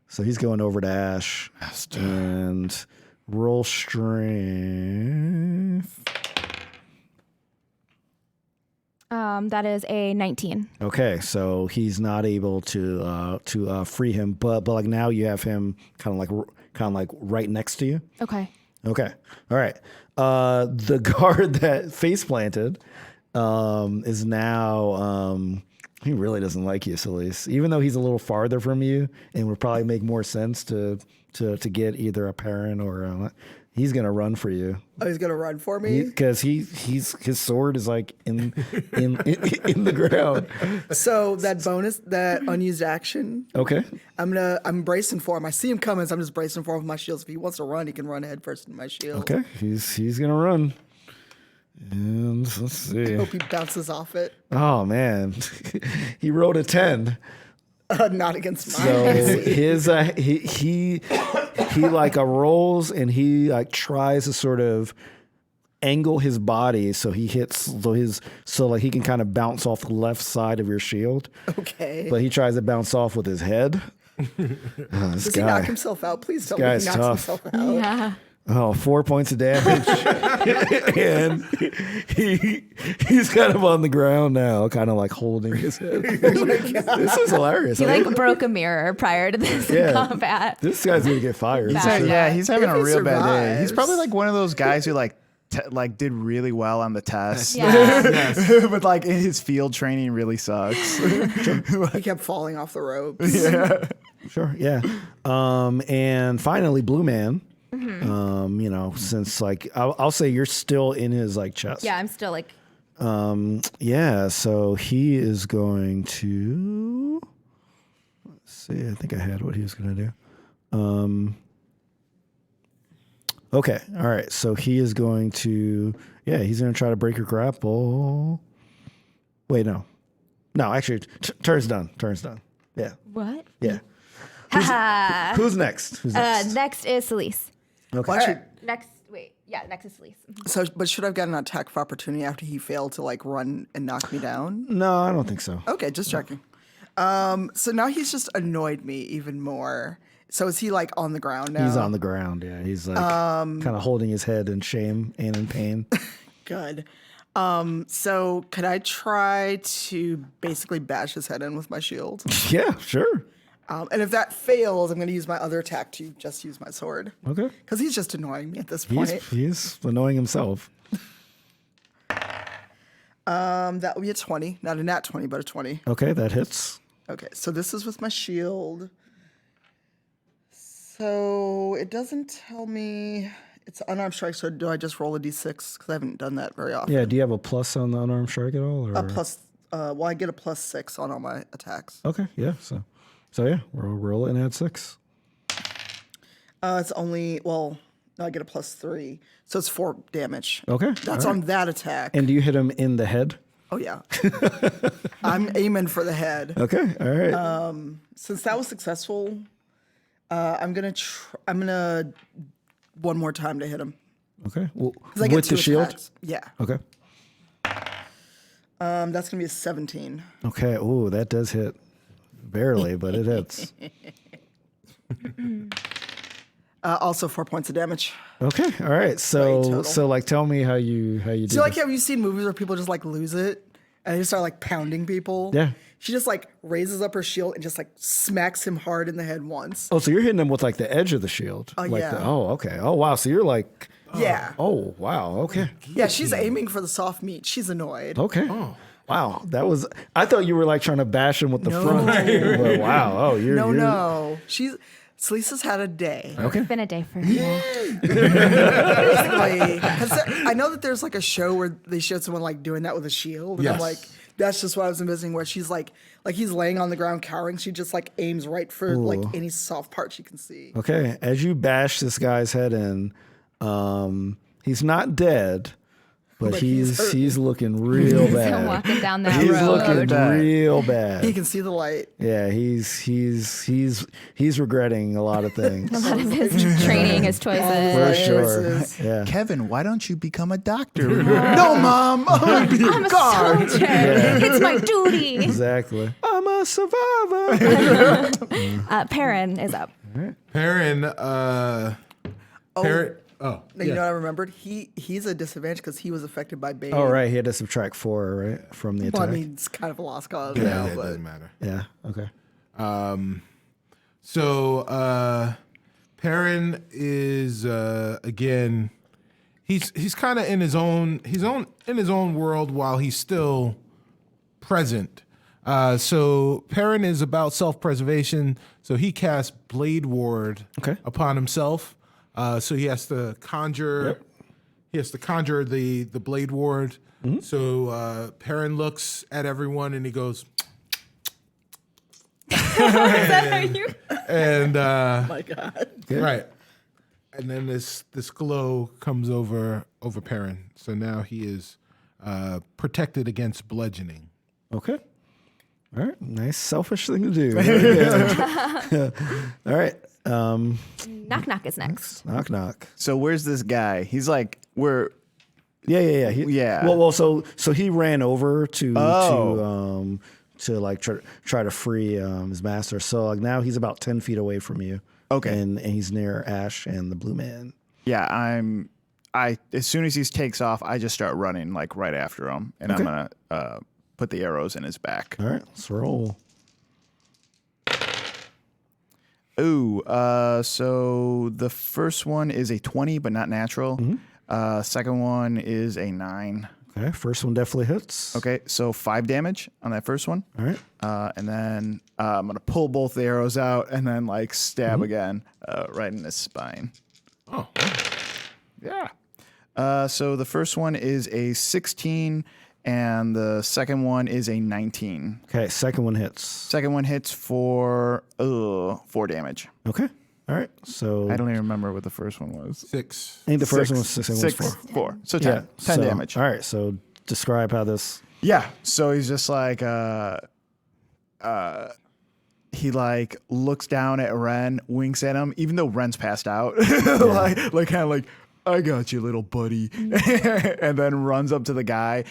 So he's going over to Ash. Master. And roll strength. That is a 19. Okay, so he's not able to free him, but like now you have him kind of like right next to you. Okay. Okay, all right. The guard that face planted is now. He really doesn't like you, Celise. Even though he's a little farther from you, and would probably make more sense to get either a parent or he's gonna run for you. Oh, he's gonna run for me. Because his sword is like in the ground. So that bonus, that unused action, Okay. I'm bracing for him. I see him coming, so I'm just bracing for him with my shields. If he wants to run, he can run head first in my shield. Okay. He's gonna run. And let's see. Hope he bounces off it. Oh man, he rolled a 10. Not against mine. So his he like rolls and he like tries to sort of angle his body so he hits so like he can kind of bounce off the left side of your shield. Okay. But he tries to bounce off with his head. This Does guy. he knock himself out? Please tell me he guy's knocks tough. himself out. Yeah. Oh, 4 points of damage. And he's kind of on the ground now, kind of like holding his head. This is hilarious. He like broke a mirror prior to this combat. This guy's gonna get fired. Bad. For sure. Yeah, he's having If a he real bad day. He's survives. probably like one of those guys who like did really well on the test. Yeah. But like in his field training really sucks. He kept falling off the ropes. Sure, yeah. And finally, Blue Man. Since like I'll say you're still in his like chest. Yeah, I'm still like. Yeah. So he is going to. Let's see. I think I had what he was going to do. Okay. All right. So he is going to. Yeah, he's going to try to break your grapple. Wait, no. No, actually, turns done. Yeah. What? Yeah. Haha. Who's next? Who's next? Next is Celise. Okay. Well, actually, Next is Celise. so, but should I have gotten an attack of opportunity after he failed to like run and knock me down? No, I don't think so. Okay, just checking. So now he's just annoyed me even more. So is he like on the ground now? He's on the ground. Yeah, he's like kind of holding his head in shame and in pain. Good. So could I try to basically bash his head in with my shield? Yeah, sure. And if that fails, I'm going to use my other attack to just use my sword. Okay. Because he's just annoying me at this point. He's annoying himself. That would be a 20. Not a nat 20, but a 20. Okay, that hits. Okay, so this is with my shield. So it doesn't tell me it's unarmed strike. So do I just roll a d6? Because I haven't done that very often. Yeah, do you have a plus on the unarmed strike at all? Or? A plus. Well, I get a +6 on all my attacks. Okay, yeah. So yeah, roll it and add 6. It's only no, I get a +3, so it's 4 damage. Okay, That's all on right. that attack. And do you hit him in the head? Oh yeah, I'm aiming for the head. Okay, all right. Since that was successful, I'm gonna one more time to hit him. Okay, well, 'Cause I get with the 2 shield. attacks. Yeah. Okay. That's gonna be a 17. Okay. Ooh, that does hit. Barely, but it hits. Also 4 points of damage. Okay, all right. total. So like, tell me how you do. So like, this. have you seen movies where people just like lose it and they just start like pounding people? Yeah. She just like raises up her shield and just like smacks him hard in the head once. Oh, so you're hitting him with like the edge of the shield. Like yeah. okay. Oh, wow. So you're like, Yeah. oh, wow. Okay. Yeah, she's aiming for the soft meat. She's annoyed. Okay. Wow. That was. I thought you were like trying to bash him with the front. But wow. Oh, you're. No. Selisa's had a day. Okay. It's been a day for her. Basically, 'cause I know that there's like a show where they showed someone like doing that with a shield, and I'm Yes. like, that's just what I was envisioning. Where she's like he's laying on the ground cowering, she just like aims right for like any soft part she can see. Okay. As you bash this guy's head in, he's not dead, but he's hurt. he's looking real So bad. walking down that He's road. looking real bad. He can see the light. Yeah, he's regretting a lot of things. A lot of his training, his choices. For Right, sure. choices. Yeah. Kevin, why don't you become a doctor? No, Mom, I want to be I'm a a guard. soldier. It's my duty. Exactly. I'm a survivor. Perrin is up. Perrin, Perrin. Oh, You know what I remembered? He's a disadvantage because he was affected by Bane. Oh, right. He had to subtract 4, right, from the Well, I attack. mean, it's kind of a lost cause Yeah, now, it but doesn't matter. Yeah. Okay. So Perrin is again. He's kind of in his own world while he's still present. So Perrin is about self-preservation. So he casts Blade Ward upon himself. So he has to conjure. Yep. He has to conjure the Blade Ward. Mm-hmm. So Perrin looks at everyone and he goes. And my God. right, and then this glow comes over Perrin. So now he is protected against bludgeoning. Okay. All right. Nice selfish thing to do. Very good. All right. Knock knock is next. Knock knock. So where's this guy? He's like, we're Yeah. Yeah. Well. So he ran over to like try to free his master. So like now he's about 10 feet away from you. Okay. And he's near Ash and the Blue Man. yeah. As soon as he takes off, I just start running like right after him, and I'm gonna put the arrows in his back. All right. Let's roll. Ooh. So the first one is a 20, but not natural. Second one is a 9. Okay. First one definitely hits. Okay, so 5 damage on that first one. All right. And then I'm going to pull both the arrows out and then like stab again right in his spine. Oh, Yeah. So the first one is a 16 and the second one is a 19. Okay. Second one hits. Second one hits for 4 damage. Okay. All right. So I don't even remember what the first one was. 6. I think the first one was 6 and one was 4. 4. So 10. Yeah. 10 so, damage. All right. So describe how this. Yeah. So he's just like he like looks down at Ren, winks at him, even though Ren's passed out. like kind of like, I got you, little buddy. And then runs up to the guy,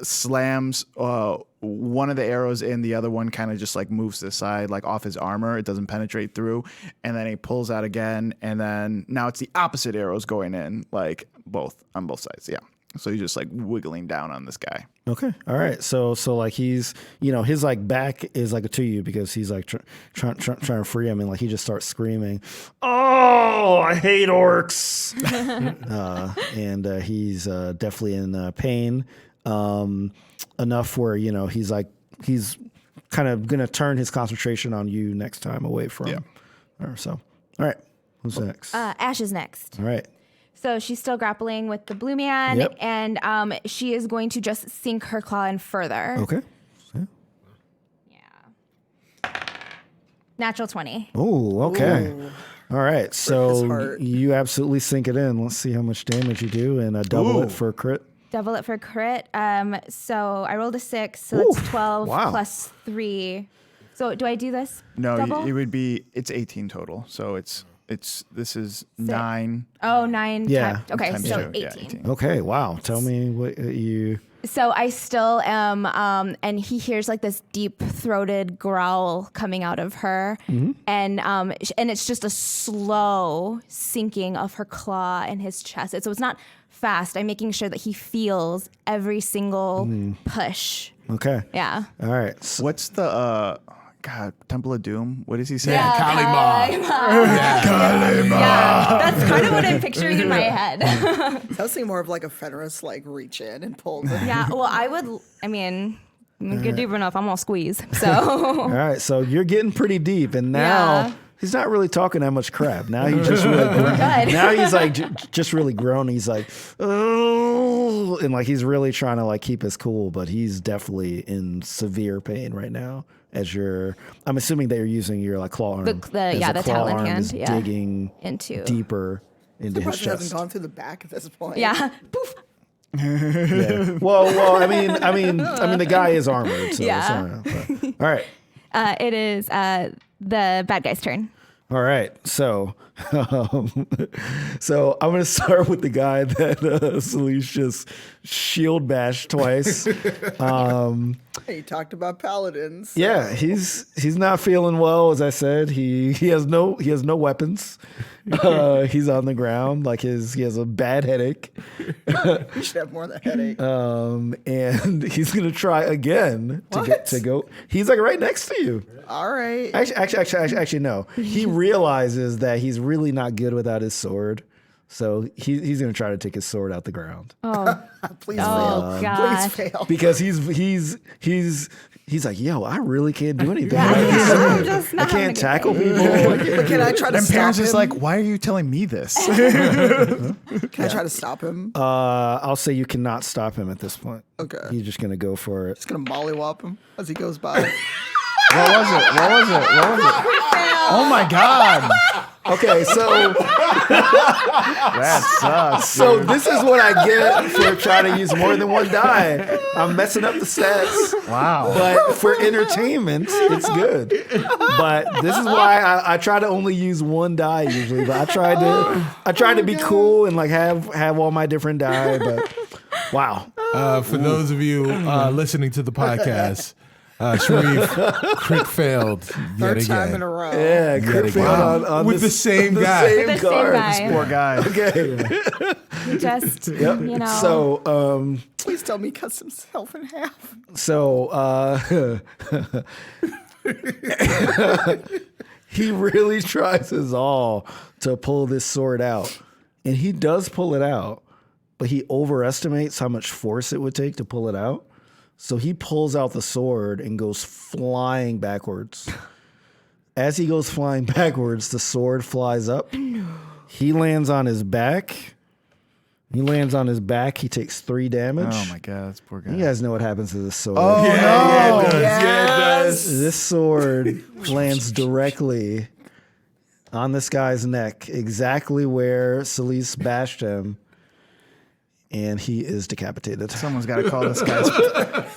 slams one of the arrows in, the other one kind of just like moves to the side, like off his armor. It doesn't penetrate through. And then he pulls out again. And then now it's the opposite arrows going in, like on both sides. Yeah. So he's just like wiggling down on this guy. Okay. All right. So like he's, his like back is like to you because he's like trying to free him, and like he just starts screaming, "Oh, I hate orcs!" and he's definitely in pain enough where he's kind of gonna turn his concentration on you next time away from. Yeah. So all right, who's next? Ash is next. All right. So she's still grappling with the blue man, Yep. and she is going to just sink her claw in further. Okay. Yeah. Natural 20. Oh, okay. Ooh. All right. his So heart. you absolutely sink it in. Let's see how much damage you do, and double it for a crit. Double it for crit. So I rolled a 6, so that's Ooh, 12 wow. plus 3. So do I do this? No, double? it would be, it's 18 total. So this is 9. Oh, 9. Yeah. times- Okay, times so 2. 18. Yeah, 18. Okay, wow. Tell me what you. So I still am, and he hears like this deep-throated growl coming out of her, and it's just a slow sinking of her claw in his chest. So it's not fast. I'm making sure that he feels every single push. Okay. Yeah. All right. So, What's the Temple of Doom? What does he say? Kalima. Yeah, that's kind of what I'm picturing in my head. I was thinking more of like a Fenris, like reach in and pull. Yeah. Well, I'm good deep enough. I'm gonna squeeze. So. all right. So you're getting pretty deep, and now. Yeah. He's not really talking that much crap. Now he's just really now he's like just really grown. He's like, oh, and like he's really trying to like keep his cool, but he's definitely in severe pain right now. I'm assuming that you're using your like claw arm. The claw talon arm hand, is yeah. digging Into. deeper into his Surprised it hasn't chest. gone through the back at this point. Yeah. Poof. Yeah. Well, I mean, the guy is armored. So Yeah. all right. It is the bad guy's turn. All right, so so I'm gonna start with the guy that Celeste just shield bashed twice. Hey, you talked about paladins. Yeah, he's not feeling well. As I said, he has no weapons. He's on the ground like he has a bad headache. You should have more than a headache. And he's gonna try again to go. He's like right next to you. All right. Actually, no. He realizes that he's really not good without his sword, so he's gonna try to take his sword out the ground Please Oh fail. God. Please fail. because he's like, yo, I really can't do anything. I'm just I not having a can't good tackle day. people. But can I try to And stop parents him? is like, why are you telling me this? Can I try to stop him? I'll say you cannot stop him at this point. Okay. He's just gonna go for it. Just gonna mollywop him as he goes by. What was it? Oh my God. Okay, so That sucks. so this is what I get for trying to use more than one die. I'm messing up the stats. Wow. But for entertainment, it's good. But this is why I try to only use one die usually. But I tried to be cool and like have all my different die. But wow, For those of you listening to the podcast, Sharif crit failed yet Third time in again. a row. yeah, crit failed on With the this- same the guy. same With the same card. guy. Poor guy. Okay, Just yep. you know. So Please tell me he cuts himself in half. he really tries his all to pull this sword out, and he does pull it out, but he overestimates how much force it would take to pull it out. So he pulls out the sword and goes flying backwards. As he goes flying backwards, the sword flies up. He lands on his back. He takes 3 damage. Oh my God, that's poor guy. You guys know what happens to this sword. Oh, Yeah, it does. Yes. Yeah, it does. This sword lands directly on this guy's neck, exactly where Celeste bashed him, and he is decapitated. Someone's got to call this guy.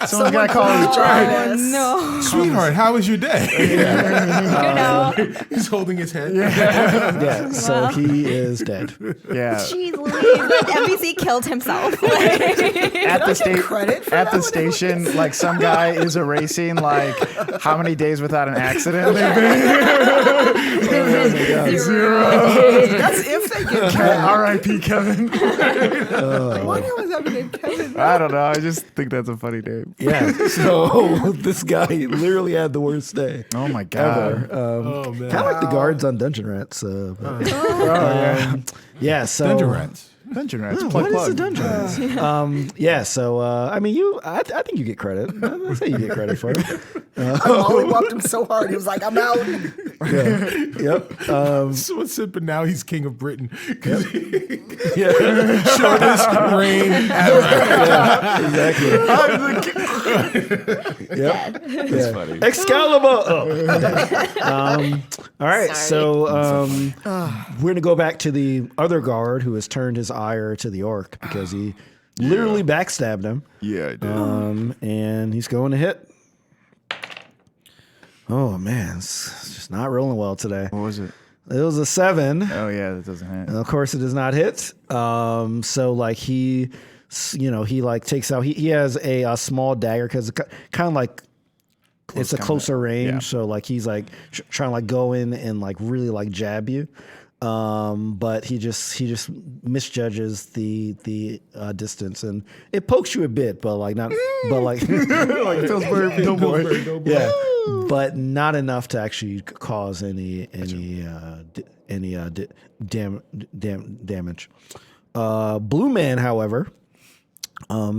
Someone's got to call his Oh no. Sweetheart, how was your day? You know. He's holding his head. Yeah, so he is dead. Yeah. Jeez Louise, the NPC killed himself. At the credit for at that the one? station, like some guy is erasing like how many days without an accident they've been. That's if they get Kevin. R.I.P. Kevin. Why do I always have a name Kevin? I don't know. I just think that's a funny name. Yeah, so this guy literally had the worst day Oh my God. ever. Oh, man. Kind of like the guards on Dungeon Rats. Yeah, so Dungeon rats. Dungeon Rats. Oh, Plug, what is plug. a dungeon rats? Yeah, so I mean, I think you get credit. I say you get credit for it. I mollywopped him so hard. He was like, I'm out. Yeah. Yep. So but now he's king of Britain. Yeah. Shortest reign ever. Exactly. Yep. That's funny. Excalibur. Oh. All right. So we're gonna go back to the other guard who has turned his ire to the orc because he literally backstabbed him. Yeah, I did. And he's going to hit. Oh man, it's just not rolling well today. What was it? It was a 7. Oh yeah, that doesn't hit. Of course, it does not hit. So like he he like takes out. He has a small dagger because it's kind of like it's a closer range. yeah. So like he's like trying to like go in and like really like jab you. But he just misjudges the distance, and it pokes you a bit, but like not, but like Like Pillsbury, don't worry. yeah, but not enough to actually cause any damage. Blue Man, however,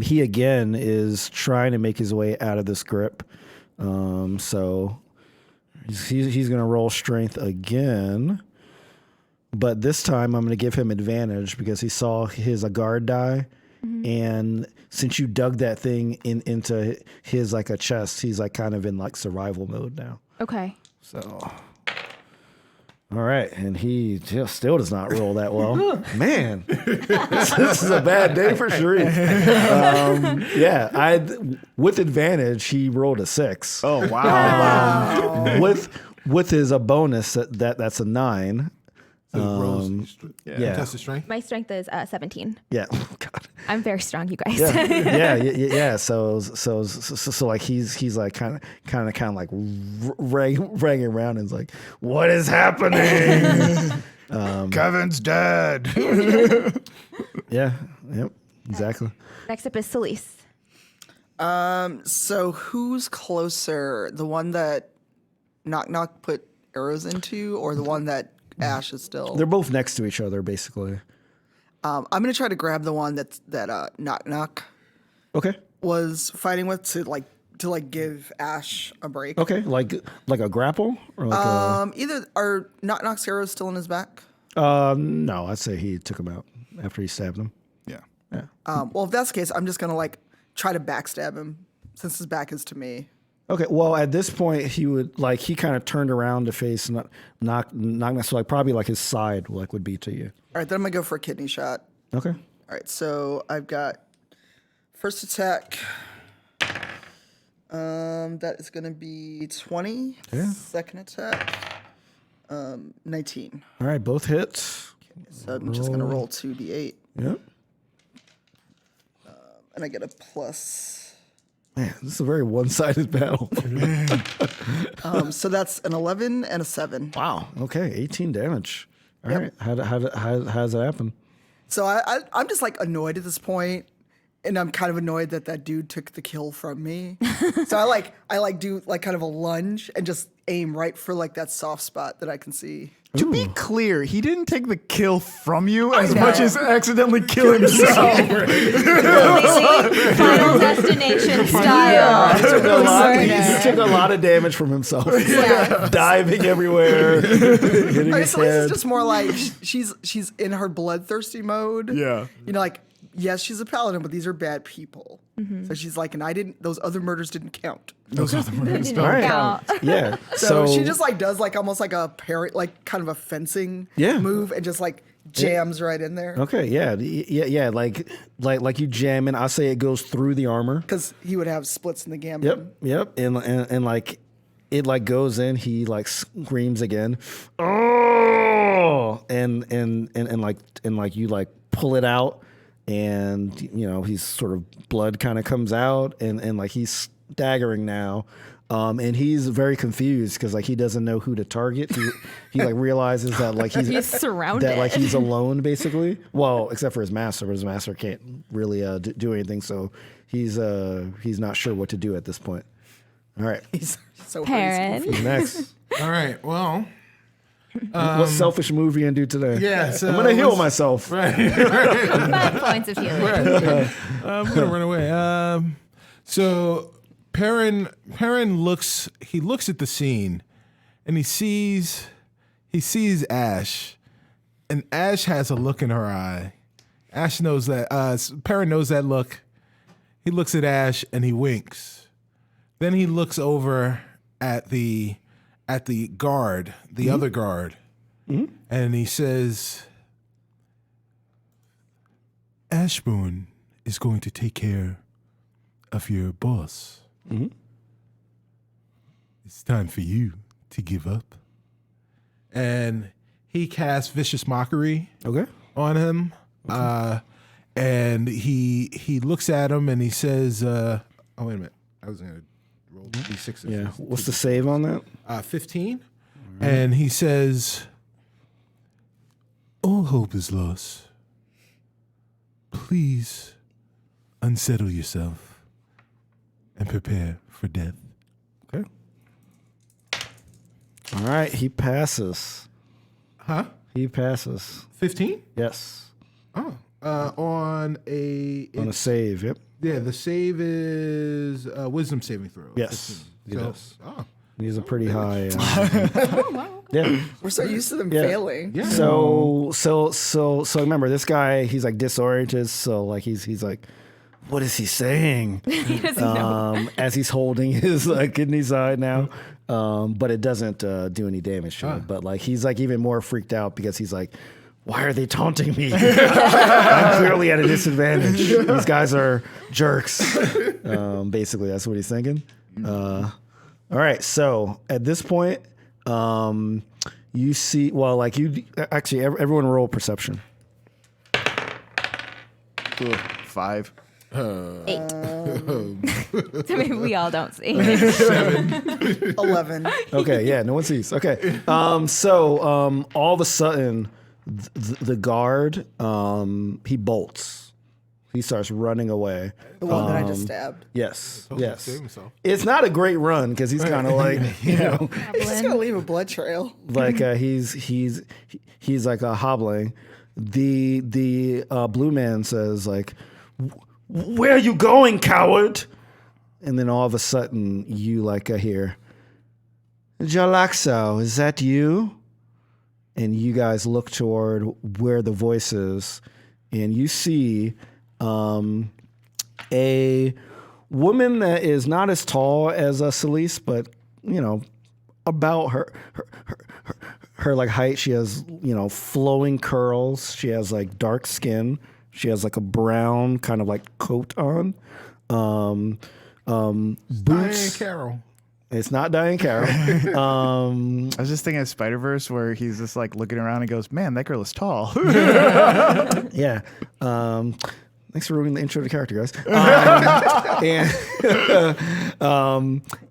he again is trying to make his way out of this grip. So he's gonna roll strength again. But this time I'm going to give him advantage because he saw his guard die. And since you dug that thing into his like a chest, he's like kind of in like survival mode now. Okay. So, all right. And he still does not roll that well. Man, this is a bad day for Sharif. With advantage, he rolled a 6. Oh, wow. With his bonus, that's a 9. So rolls, yeah. Test of strength. My strength is 17. Yeah. God. I'm very strong, you guys. Yeah. So like he's like kind of like ragging around and is like, what is happening? Kevin's dead. Yeah. Yep. Exactly. Next up is Celise. So who's closer? The one that Knock put arrows into, or the one that Ash is still? They're both next to each other, basically. I'm gonna try to grab the one that Knock Okay. was fighting with to give Ash a break. Okay. Like a grapple or like Either are Knock's arrows still in his back? no, I'd say he took him out after he stabbed him. Yeah. Well, if that's the case, I'm just gonna like try to backstab him since his back is to me. Okay, well, at this point, he kind of turned around to face Knock, so like probably like his side would be to you. All right, then I'm gonna go for a kidney shot. Okay. All right, so I've got first attack. That is gonna be 20. Yeah. Second attack, 19. All right, both hits. So I'm just gonna roll 2d8, Yep. and I get a plus. Man, this is a very one-sided battle. So that's an 11 and a 7. Wow. Okay, 18 damage. All right. How does that happen? So I'm just like annoyed at this point, and I'm kind of annoyed that dude took the kill from me. So I do like kind of a lunge and just aim right for like that soft spot that I can see. To be clear, he didn't take the kill from you as know. much as accidentally kill himself. Completely Final Destination style. He took a lot of damage from himself. Diving everywhere, hitting his So this head. is just more like she's in her bloodthirsty mode. Yeah. You know, like, yes, she's a paladin, but these are bad people. So she's like, and those other murders didn't count. Those are the murders. All right. Count. Yeah. So she just like does like almost like a parry, like kind of a fencing move, and just like jams right in there. Okay. Yeah. Like you jam in. I say it goes through the armor. Because he would have splits in the gambit. Yep. And like it like goes in. He like screams again. Oh! And like you like pull it out. And he's sort of blood kind of comes out, and like he's staggering now, and he's very confused because like he doesn't know who to target. He like realizes that like He's surrounded. that like he's alone basically. Well, except for his master, but his master can't really do anything. So he's not sure what to do at this point. All right, He's so Perrin. crazy. next. All right. Well, What selfish move are you gonna do today? yeah. So I'm gonna heal myself. 5 points of healing. I'm gonna run away. So Perrin looks at the scene, and he sees Ash, and Ash has a look in her eye. Ash knows that. Perrin knows that look. He looks at Ash and he winks. Then he looks over at the guard, the other guard, and he says, Ashbourne is going to take care of your boss. It's time for you to give up. And he casts Vicious Mockery Okay. on him. and he looks at him and he says, "Oh wait a minute, I was gonna roll d6s." Yeah. What's the save on that? 15, and he says, "All hope is lost. Please unsettle yourself and prepare for death." Okay. All right. He passes. Huh? He passes. 15? Yes. Oh, on a On a save. Yep. yeah. The save is wisdom saving throw. Yes. 15. He does. Oh, He's a pretty high. Wow. Yeah. We're so used to them Yeah. failing. yeah. So remember, this guy, he's like disoriented. So like he's like, what is he saying? He doesn't know. As he's holding his kidney side now, but it doesn't do any damage to him. But like he's like even more freaked out because he's like, why are they taunting me? I'm clearly at a disadvantage. These guys are jerks. Basically, that's what he's thinking. All right, so at this point, you see, well, like you actually, everyone roll perception. 5. 8. So maybe we all don't see. 11. Okay, yeah, no one sees. Okay, so all of a sudden, the guard, he bolts. He starts running away. The one that I just stabbed. Yes, Oh, yes. save himself. It's not a great run because he's kind of like, you know, He's going to leave a blood trail. like he's like hobbling. The blue man says like, "Where are you going, coward?" And then all of a sudden you like hear, "Jarlaxle, is that you?" And you guys look toward where the voice is, and you see a woman that is not as tall as Celise, but you know, about her like height. She has, you know, flowing curls. She has like dark skin. She has like a brown kind of like coat on. Diane Boots. Carroll. It's not Diane Carroll. I was just thinking of Spider-Verse where he's just like looking around and goes, man, that girl is tall. Yeah. Thanks for ruining the intro to character, guys.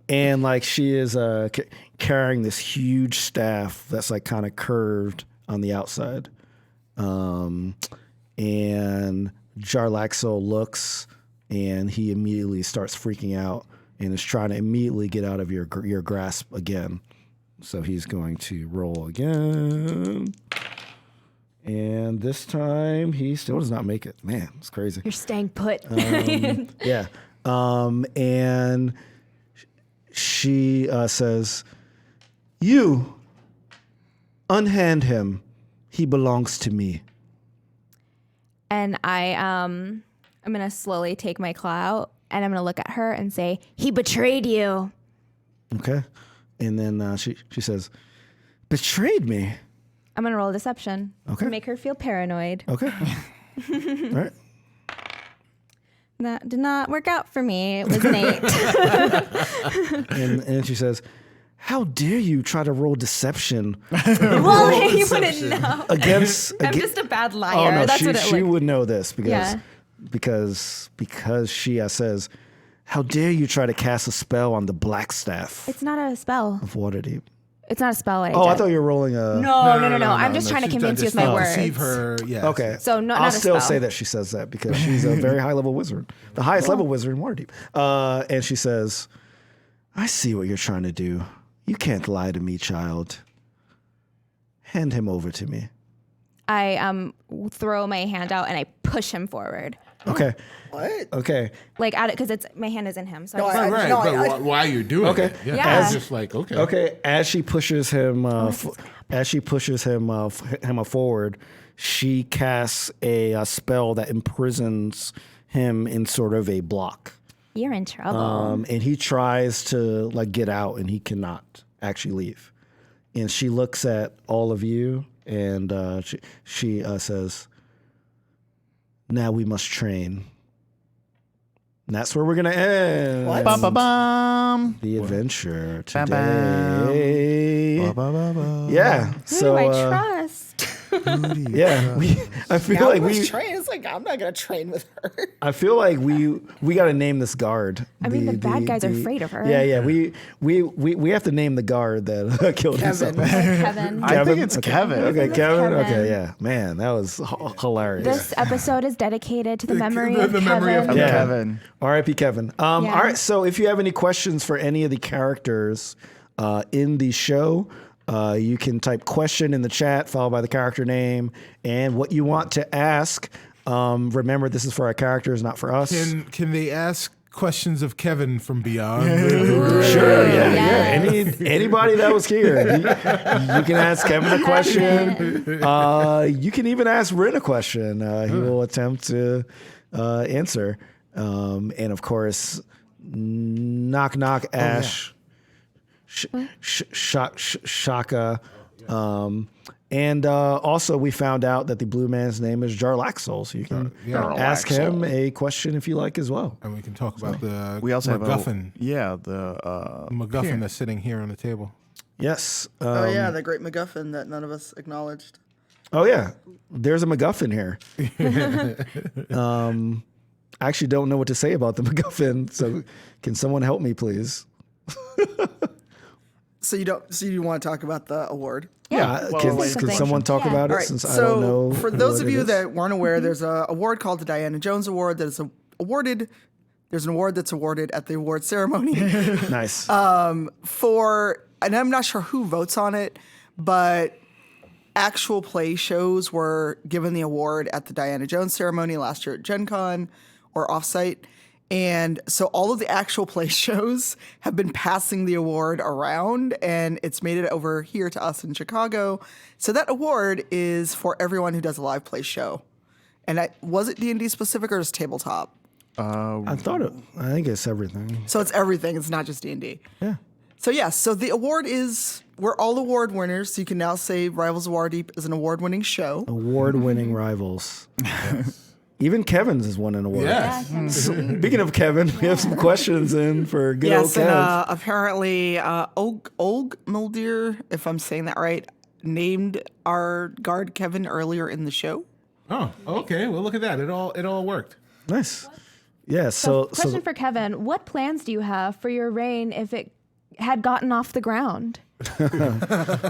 And like she is carrying this huge staff that's like kind of curved on the outside. And Jarlaxle looks, and he immediately starts freaking out and is trying to immediately get out of your grasp again. So he's going to roll again. And this time he still does not make it. Man, it's crazy. You're staying put. Yeah. And she says, "You unhand him. He belongs to me." And I'm gonna slowly take my claw out and I'm gonna look at her and say, He betrayed you. Okay. And then she says, "Betrayed me." I'm gonna roll deception Okay. to make her feel paranoid. Okay. All right. That did not work out for me. It was an 8. And she says, "How dare you try to roll deception Well, you wouldn't know. against?" I'm just a bad liar. Oh no, That's what it she looked. would know this Yeah. because she says, "How dare you try to cast a spell on the black staff It's not a spell. of Waterdeep?" It's not a spell. Oh, I thought you were rolling a. No. I'm just trying to She's convince you trying with my to words. deceive her. Yes. Okay. So not I'll a still spell. say that she says that because she's a very high level wizard, the highest level wizard in Waterdeep. And she says, "I see what you're trying to do. You can't lie to me, child. Hand him over to me." I throw my hand out and I push him forward, Okay. What? Okay. like at it because it's my hand is in him. So No, I just, Right, No, but I- why you're doing Okay. it? Yeah. Yeah. It's just like, okay. Okay. As she pushes him, him forward, she casts a spell that imprisons him in sort of a block. you're in trouble. And he tries to like get out, and he cannot actually leave. And she looks at all of you, and she says, "Now we must train." And that's where we're gonna end What? Ba-ba-bum. the adventure Ba-bam. today. Ba-ba-ba-ba. Yeah. Who So do I trust? Yeah, I feel like we. train. It's like I'm not gonna train with her. I feel like we got to name this guard. I mean, the bad guys are afraid of her. Yeah. We have to name the guard that killed himself. Kevin. I think it's Kevin. Okay, Kevin. Kevin. Okay, yeah. Man, that was hilarious. This episode is dedicated to the memory of the memory of Kevin. Yeah. Kevin. R.I.P. Kevin. All right. So if you have any questions for any of the characters in the show, you can type question in the chat, followed by the character name and what you want to ask. Remember, this is for our characters, not for us. Can they ask questions of Kevin from beyond? Sure. Yeah. Anybody that was here, you can ask Kevin a question. You can even ask Rin a question. He will attempt to answer. And of course, knock Ash. Chaka. And also, we found out that the blue man's name is Jarlaxle, so you can ask him a question if you like as well. And we can talk about the We also MacGuffin. have The MacGuffin that's sitting here on the table. Yes. Oh yeah, the great MacGuffin that none of us acknowledged. Oh yeah, there's a MacGuffin here. I actually don't know what to say about the MacGuffin, so can someone help me, please? So you want to talk about the award? Yeah, Well, can wait for someone talk Yeah. about it All right. since I So don't know? for those what of it you is? that weren't aware, there's an award called the Diana Jones Award that is awarded. There's an award that's awarded at the award ceremony Nice. for, and I'm not sure who votes on it, but actual play shows were given the award at the Diana Jones ceremony last year at Gen Con or offsite. And so all of the actual play shows have been passing the award around, and it's made it over here to us in Chicago. So that award is for everyone who does a live play show. And was it D&D specific or just tabletop? I think it's everything. So it's everything. It's not just D&D. Yeah. So yes, so the award is, we're all award winners. So you can now say Rivals of Waterdeep is an award-winning show. Award-winning rivals. Even Kevin's has won an award. Yeah. Speaking of Kevin, we have some questions in for good Yes, old and Kev. apparently Olg Muldir, if I'm saying that right, named our guard Kevin earlier in the show. Oh, okay. Well, look at that. It all worked. Nice. Yeah. So Question for Kevin: what plans do you have for your reign if it had gotten off the ground?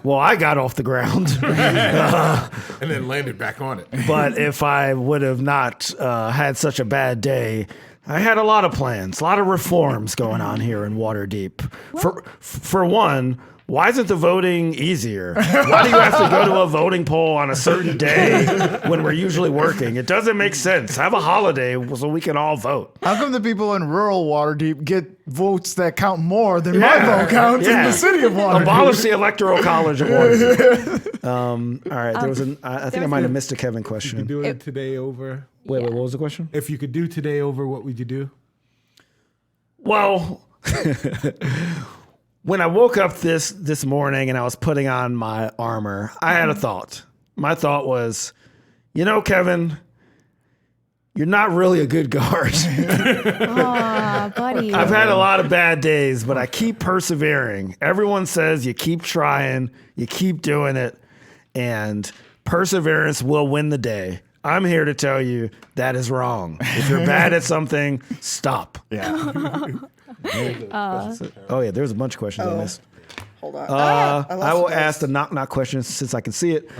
well, I got off the ground. And then landed back on it. But if I would have not had such a bad day, I had a lot of plans, a lot of reforms going on here in Waterdeep. For one, why isn't the voting easier? Why do you have to go to a voting poll on a certain day when we're usually working? It doesn't make sense. Have a holiday so we can all vote. How come the people in rural Waterdeep get votes that count more than my vote counts in the city of Waterdeep? Abolish the Electoral College of Waterdeep. All right, there was I think I might have missed a Kevin question. Do it today over. Wait, what was the question? If you could do today over, what would you do? Well, when I woke up this morning and I was putting on my armor, I had a thought. My thought was, Kevin, you're not really a good guard. Aw, buddy. I've had a lot of bad days, but I keep persevering. Everyone says you keep trying, you keep doing it, and perseverance will win the day. I'm here to tell you that is wrong. If you're bad at something, stop. Yeah. Oh, yeah, there's a bunch of questions I missed. Hold on. I will ask the knock question since I can see it.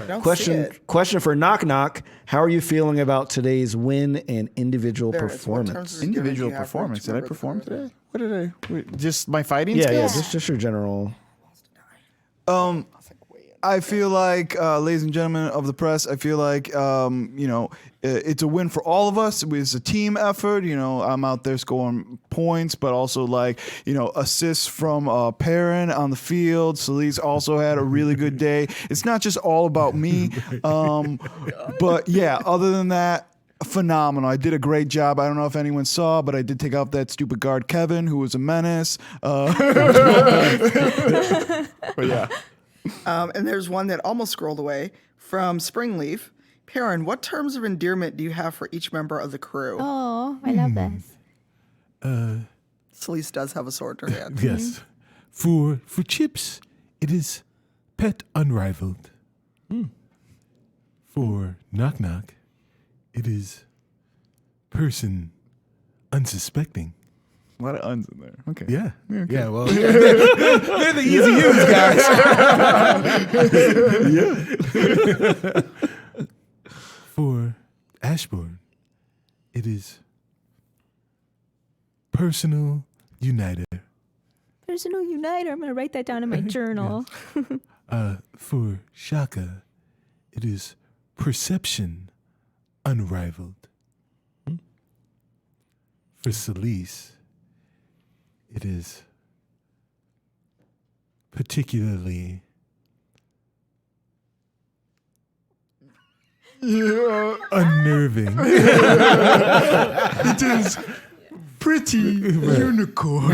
Question for knock. How are you feeling about today's win and individual performance? Individual performance. Did I perform today? What did I? Just my fighting Yeah, skills? just your general. I feel like, ladies and gentlemen of the press, I feel like, it's a win for all of us. It's a team effort. I'm out there scoring points, but also assists from Perrin on the field. Celise also had a really good day. It's not just all about me. But yeah, other than that, phenomenal. I did a great job. I don't know if anyone saw, but I did take out that stupid guard Kevin, who was a menace. But yeah. And there's one that almost scrolled away from Springleaf. Perrin, what terms of endearment do you have for each member of the crew? Oh, I love this. Celise does have a sword in her hand. Yes. For Chips, it is pet unrivaled. For knock knock, it is person unsuspecting. A lot of uns in there. Okay. Yeah. Yeah, well, they're the easy use, guys. For Ashbourne, it is personal uniter. Personal uniter. I'm gonna write that down in my journal. For Chaka, it is perception unrivaled. For Celise, it is particularly unnerving. It is pretty unicorn.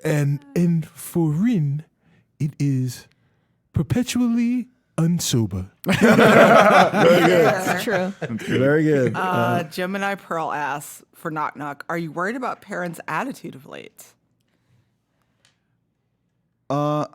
And for Rin, it is perpetually unsober. That's true. Very good. Gemini Pearl asks for Knock Knock, are you worried about Perrin's attitude of late? I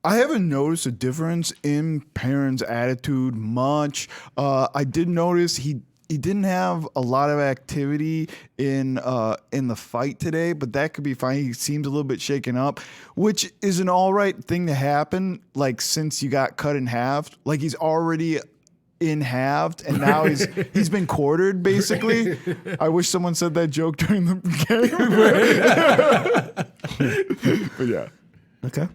haven't noticed a difference in Perrin's attitude much. I did notice he didn't have a lot of activity in the fight today, but that could be fine. He seems a little bit shaken up, which is an all right thing to happen. Like since you got cut in half, like he's already in halved, and now he's been quartered basically. I wish someone said that joke during the game. But yeah. Okay.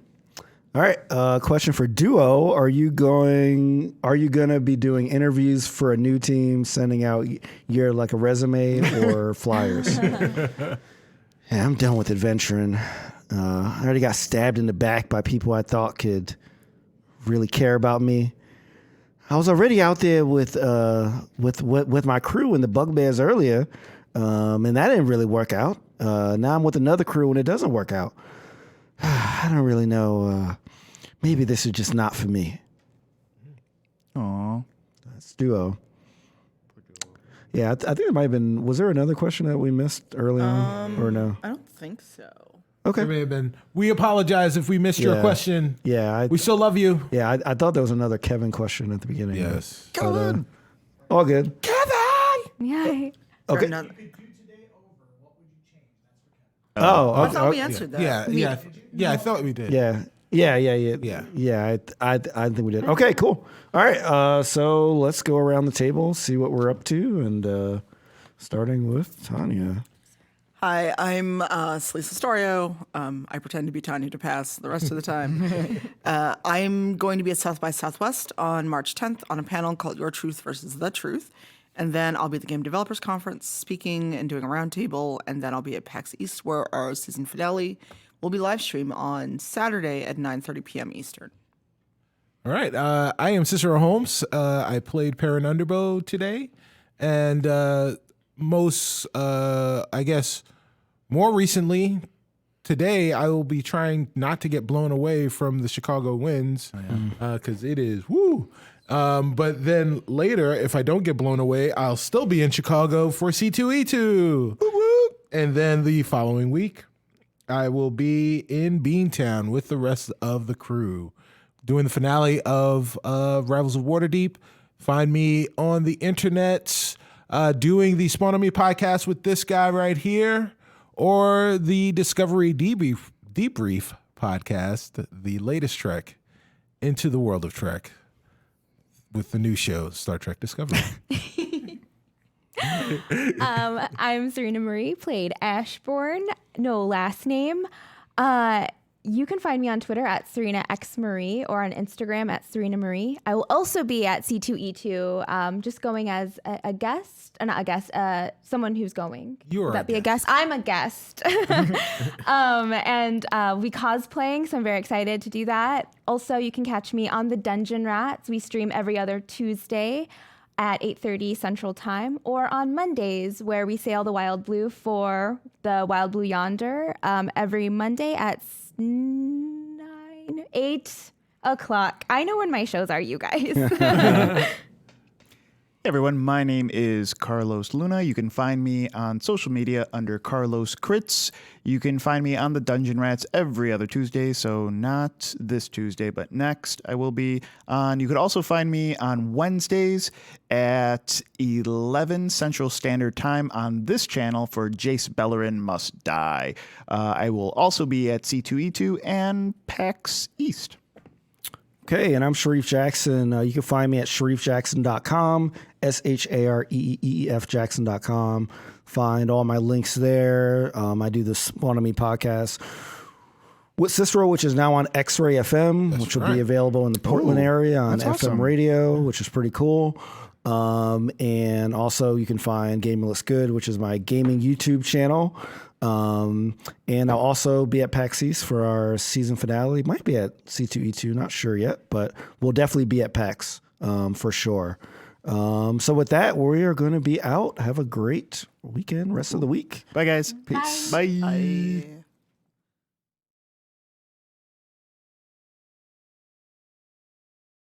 All right. Question for Duo: Are you gonna be doing interviews for a new team, sending out your like a resume or flyers? Yeah, I'm done with adventuring. I already got stabbed in the back by people I thought could really care about me. I was already out there with my crew in the bugbears earlier, and that didn't really work out. Now I'm with another crew and it doesn't work out. I don't really know. Maybe this is just not for me. Aw. That's Duo. Yeah, I think it might have been. Was there another question that we missed early on, or no? I don't think so. Okay. There may have been. We apologize if we missed your Yeah. question. Yeah, We still love you. I thought there was another Kevin question at the beginning. Yes. But, all good. Yeah. Okay. Another- Oh, I okay. thought we answered that. Yeah, I thought we did. Yeah. Yeah, I think we did. Okay, cool. All right, so let's go around the table, see what we're up to, and starting with Tanya. Hi, I'm Celisa Storio. I pretend to be Tanya to pass the rest of the time. I'm going to be at South by Southwest on March 10th on a panel called Your Truth versus the Truth. And then I'll be at the Game Developers Conference speaking and doing a roundtable. And then I'll be at PAX East where our season finale will be live stream on Saturday at 9:30 p.m. Eastern. All right. I am Cicero Holmes. I played Perrin Underbow today. And more recently, today, I will be trying not to get blown away from the Chicago winds because it is woo. But then later, if I don't get blown away, I'll still be in Chicago for C2E2. And then the following week, I will be in Beantown with the rest of the crew doing the finale of Rivals of Waterdeep. Find me on the internet doing the Spawn on Me podcast with this guy right here, or the Discovery Debrief podcast, the latest trek into the world of Trek with the new show, Star Trek Discovery. I'm Serena Marie, played Ashbourne, no last name. You can find me on Twitter at Serena X Marie or on Instagram at Serena Marie. I will also be at C2E2, just going as a guest, not a guest, someone who's going. You're Would that be a guest? I'm a guest. And we cosplaying, so I'm very excited to do that. Also, you can catch me on the Dungeon Rats. We stream every other Tuesday at 8:30 Central Time, or on Mondays where we sail the Wild Blue for the Wild Blue Yonder every Monday at 8 o'clock. I know when my shows are, you guys. everyone, my name is Carlos Luna. You can find me on social media under Carlos Crits. You can find me on the Dungeon Rats every other Tuesday, so not this Tuesday, but next I will be on. You could also find me on Wednesdays at 11 Central Standard Time on this channel for Jace Bellerin Must Die. I will also be at C2E2 and PAX East. Okay, and I'm Sharif Jackson. You can find me at sharifjackson.com, SHAREEF Jackson.com. Find all my links there. I do the Spawn on Me podcast with Cicero, which is now on X-Ray FM, which will be available in the Portland area on FM awesome. radio, which is pretty cool. And also you can find Gaming Looks Good, which is my gaming YouTube channel. And I'll also be at PAX East for our season finale. Might be at C2E2, not sure yet, but we'll definitely be at PAX for sure. So with that, we are going to be out. Have a great weekend, rest of the week. Bye, guys. Peace. Bye.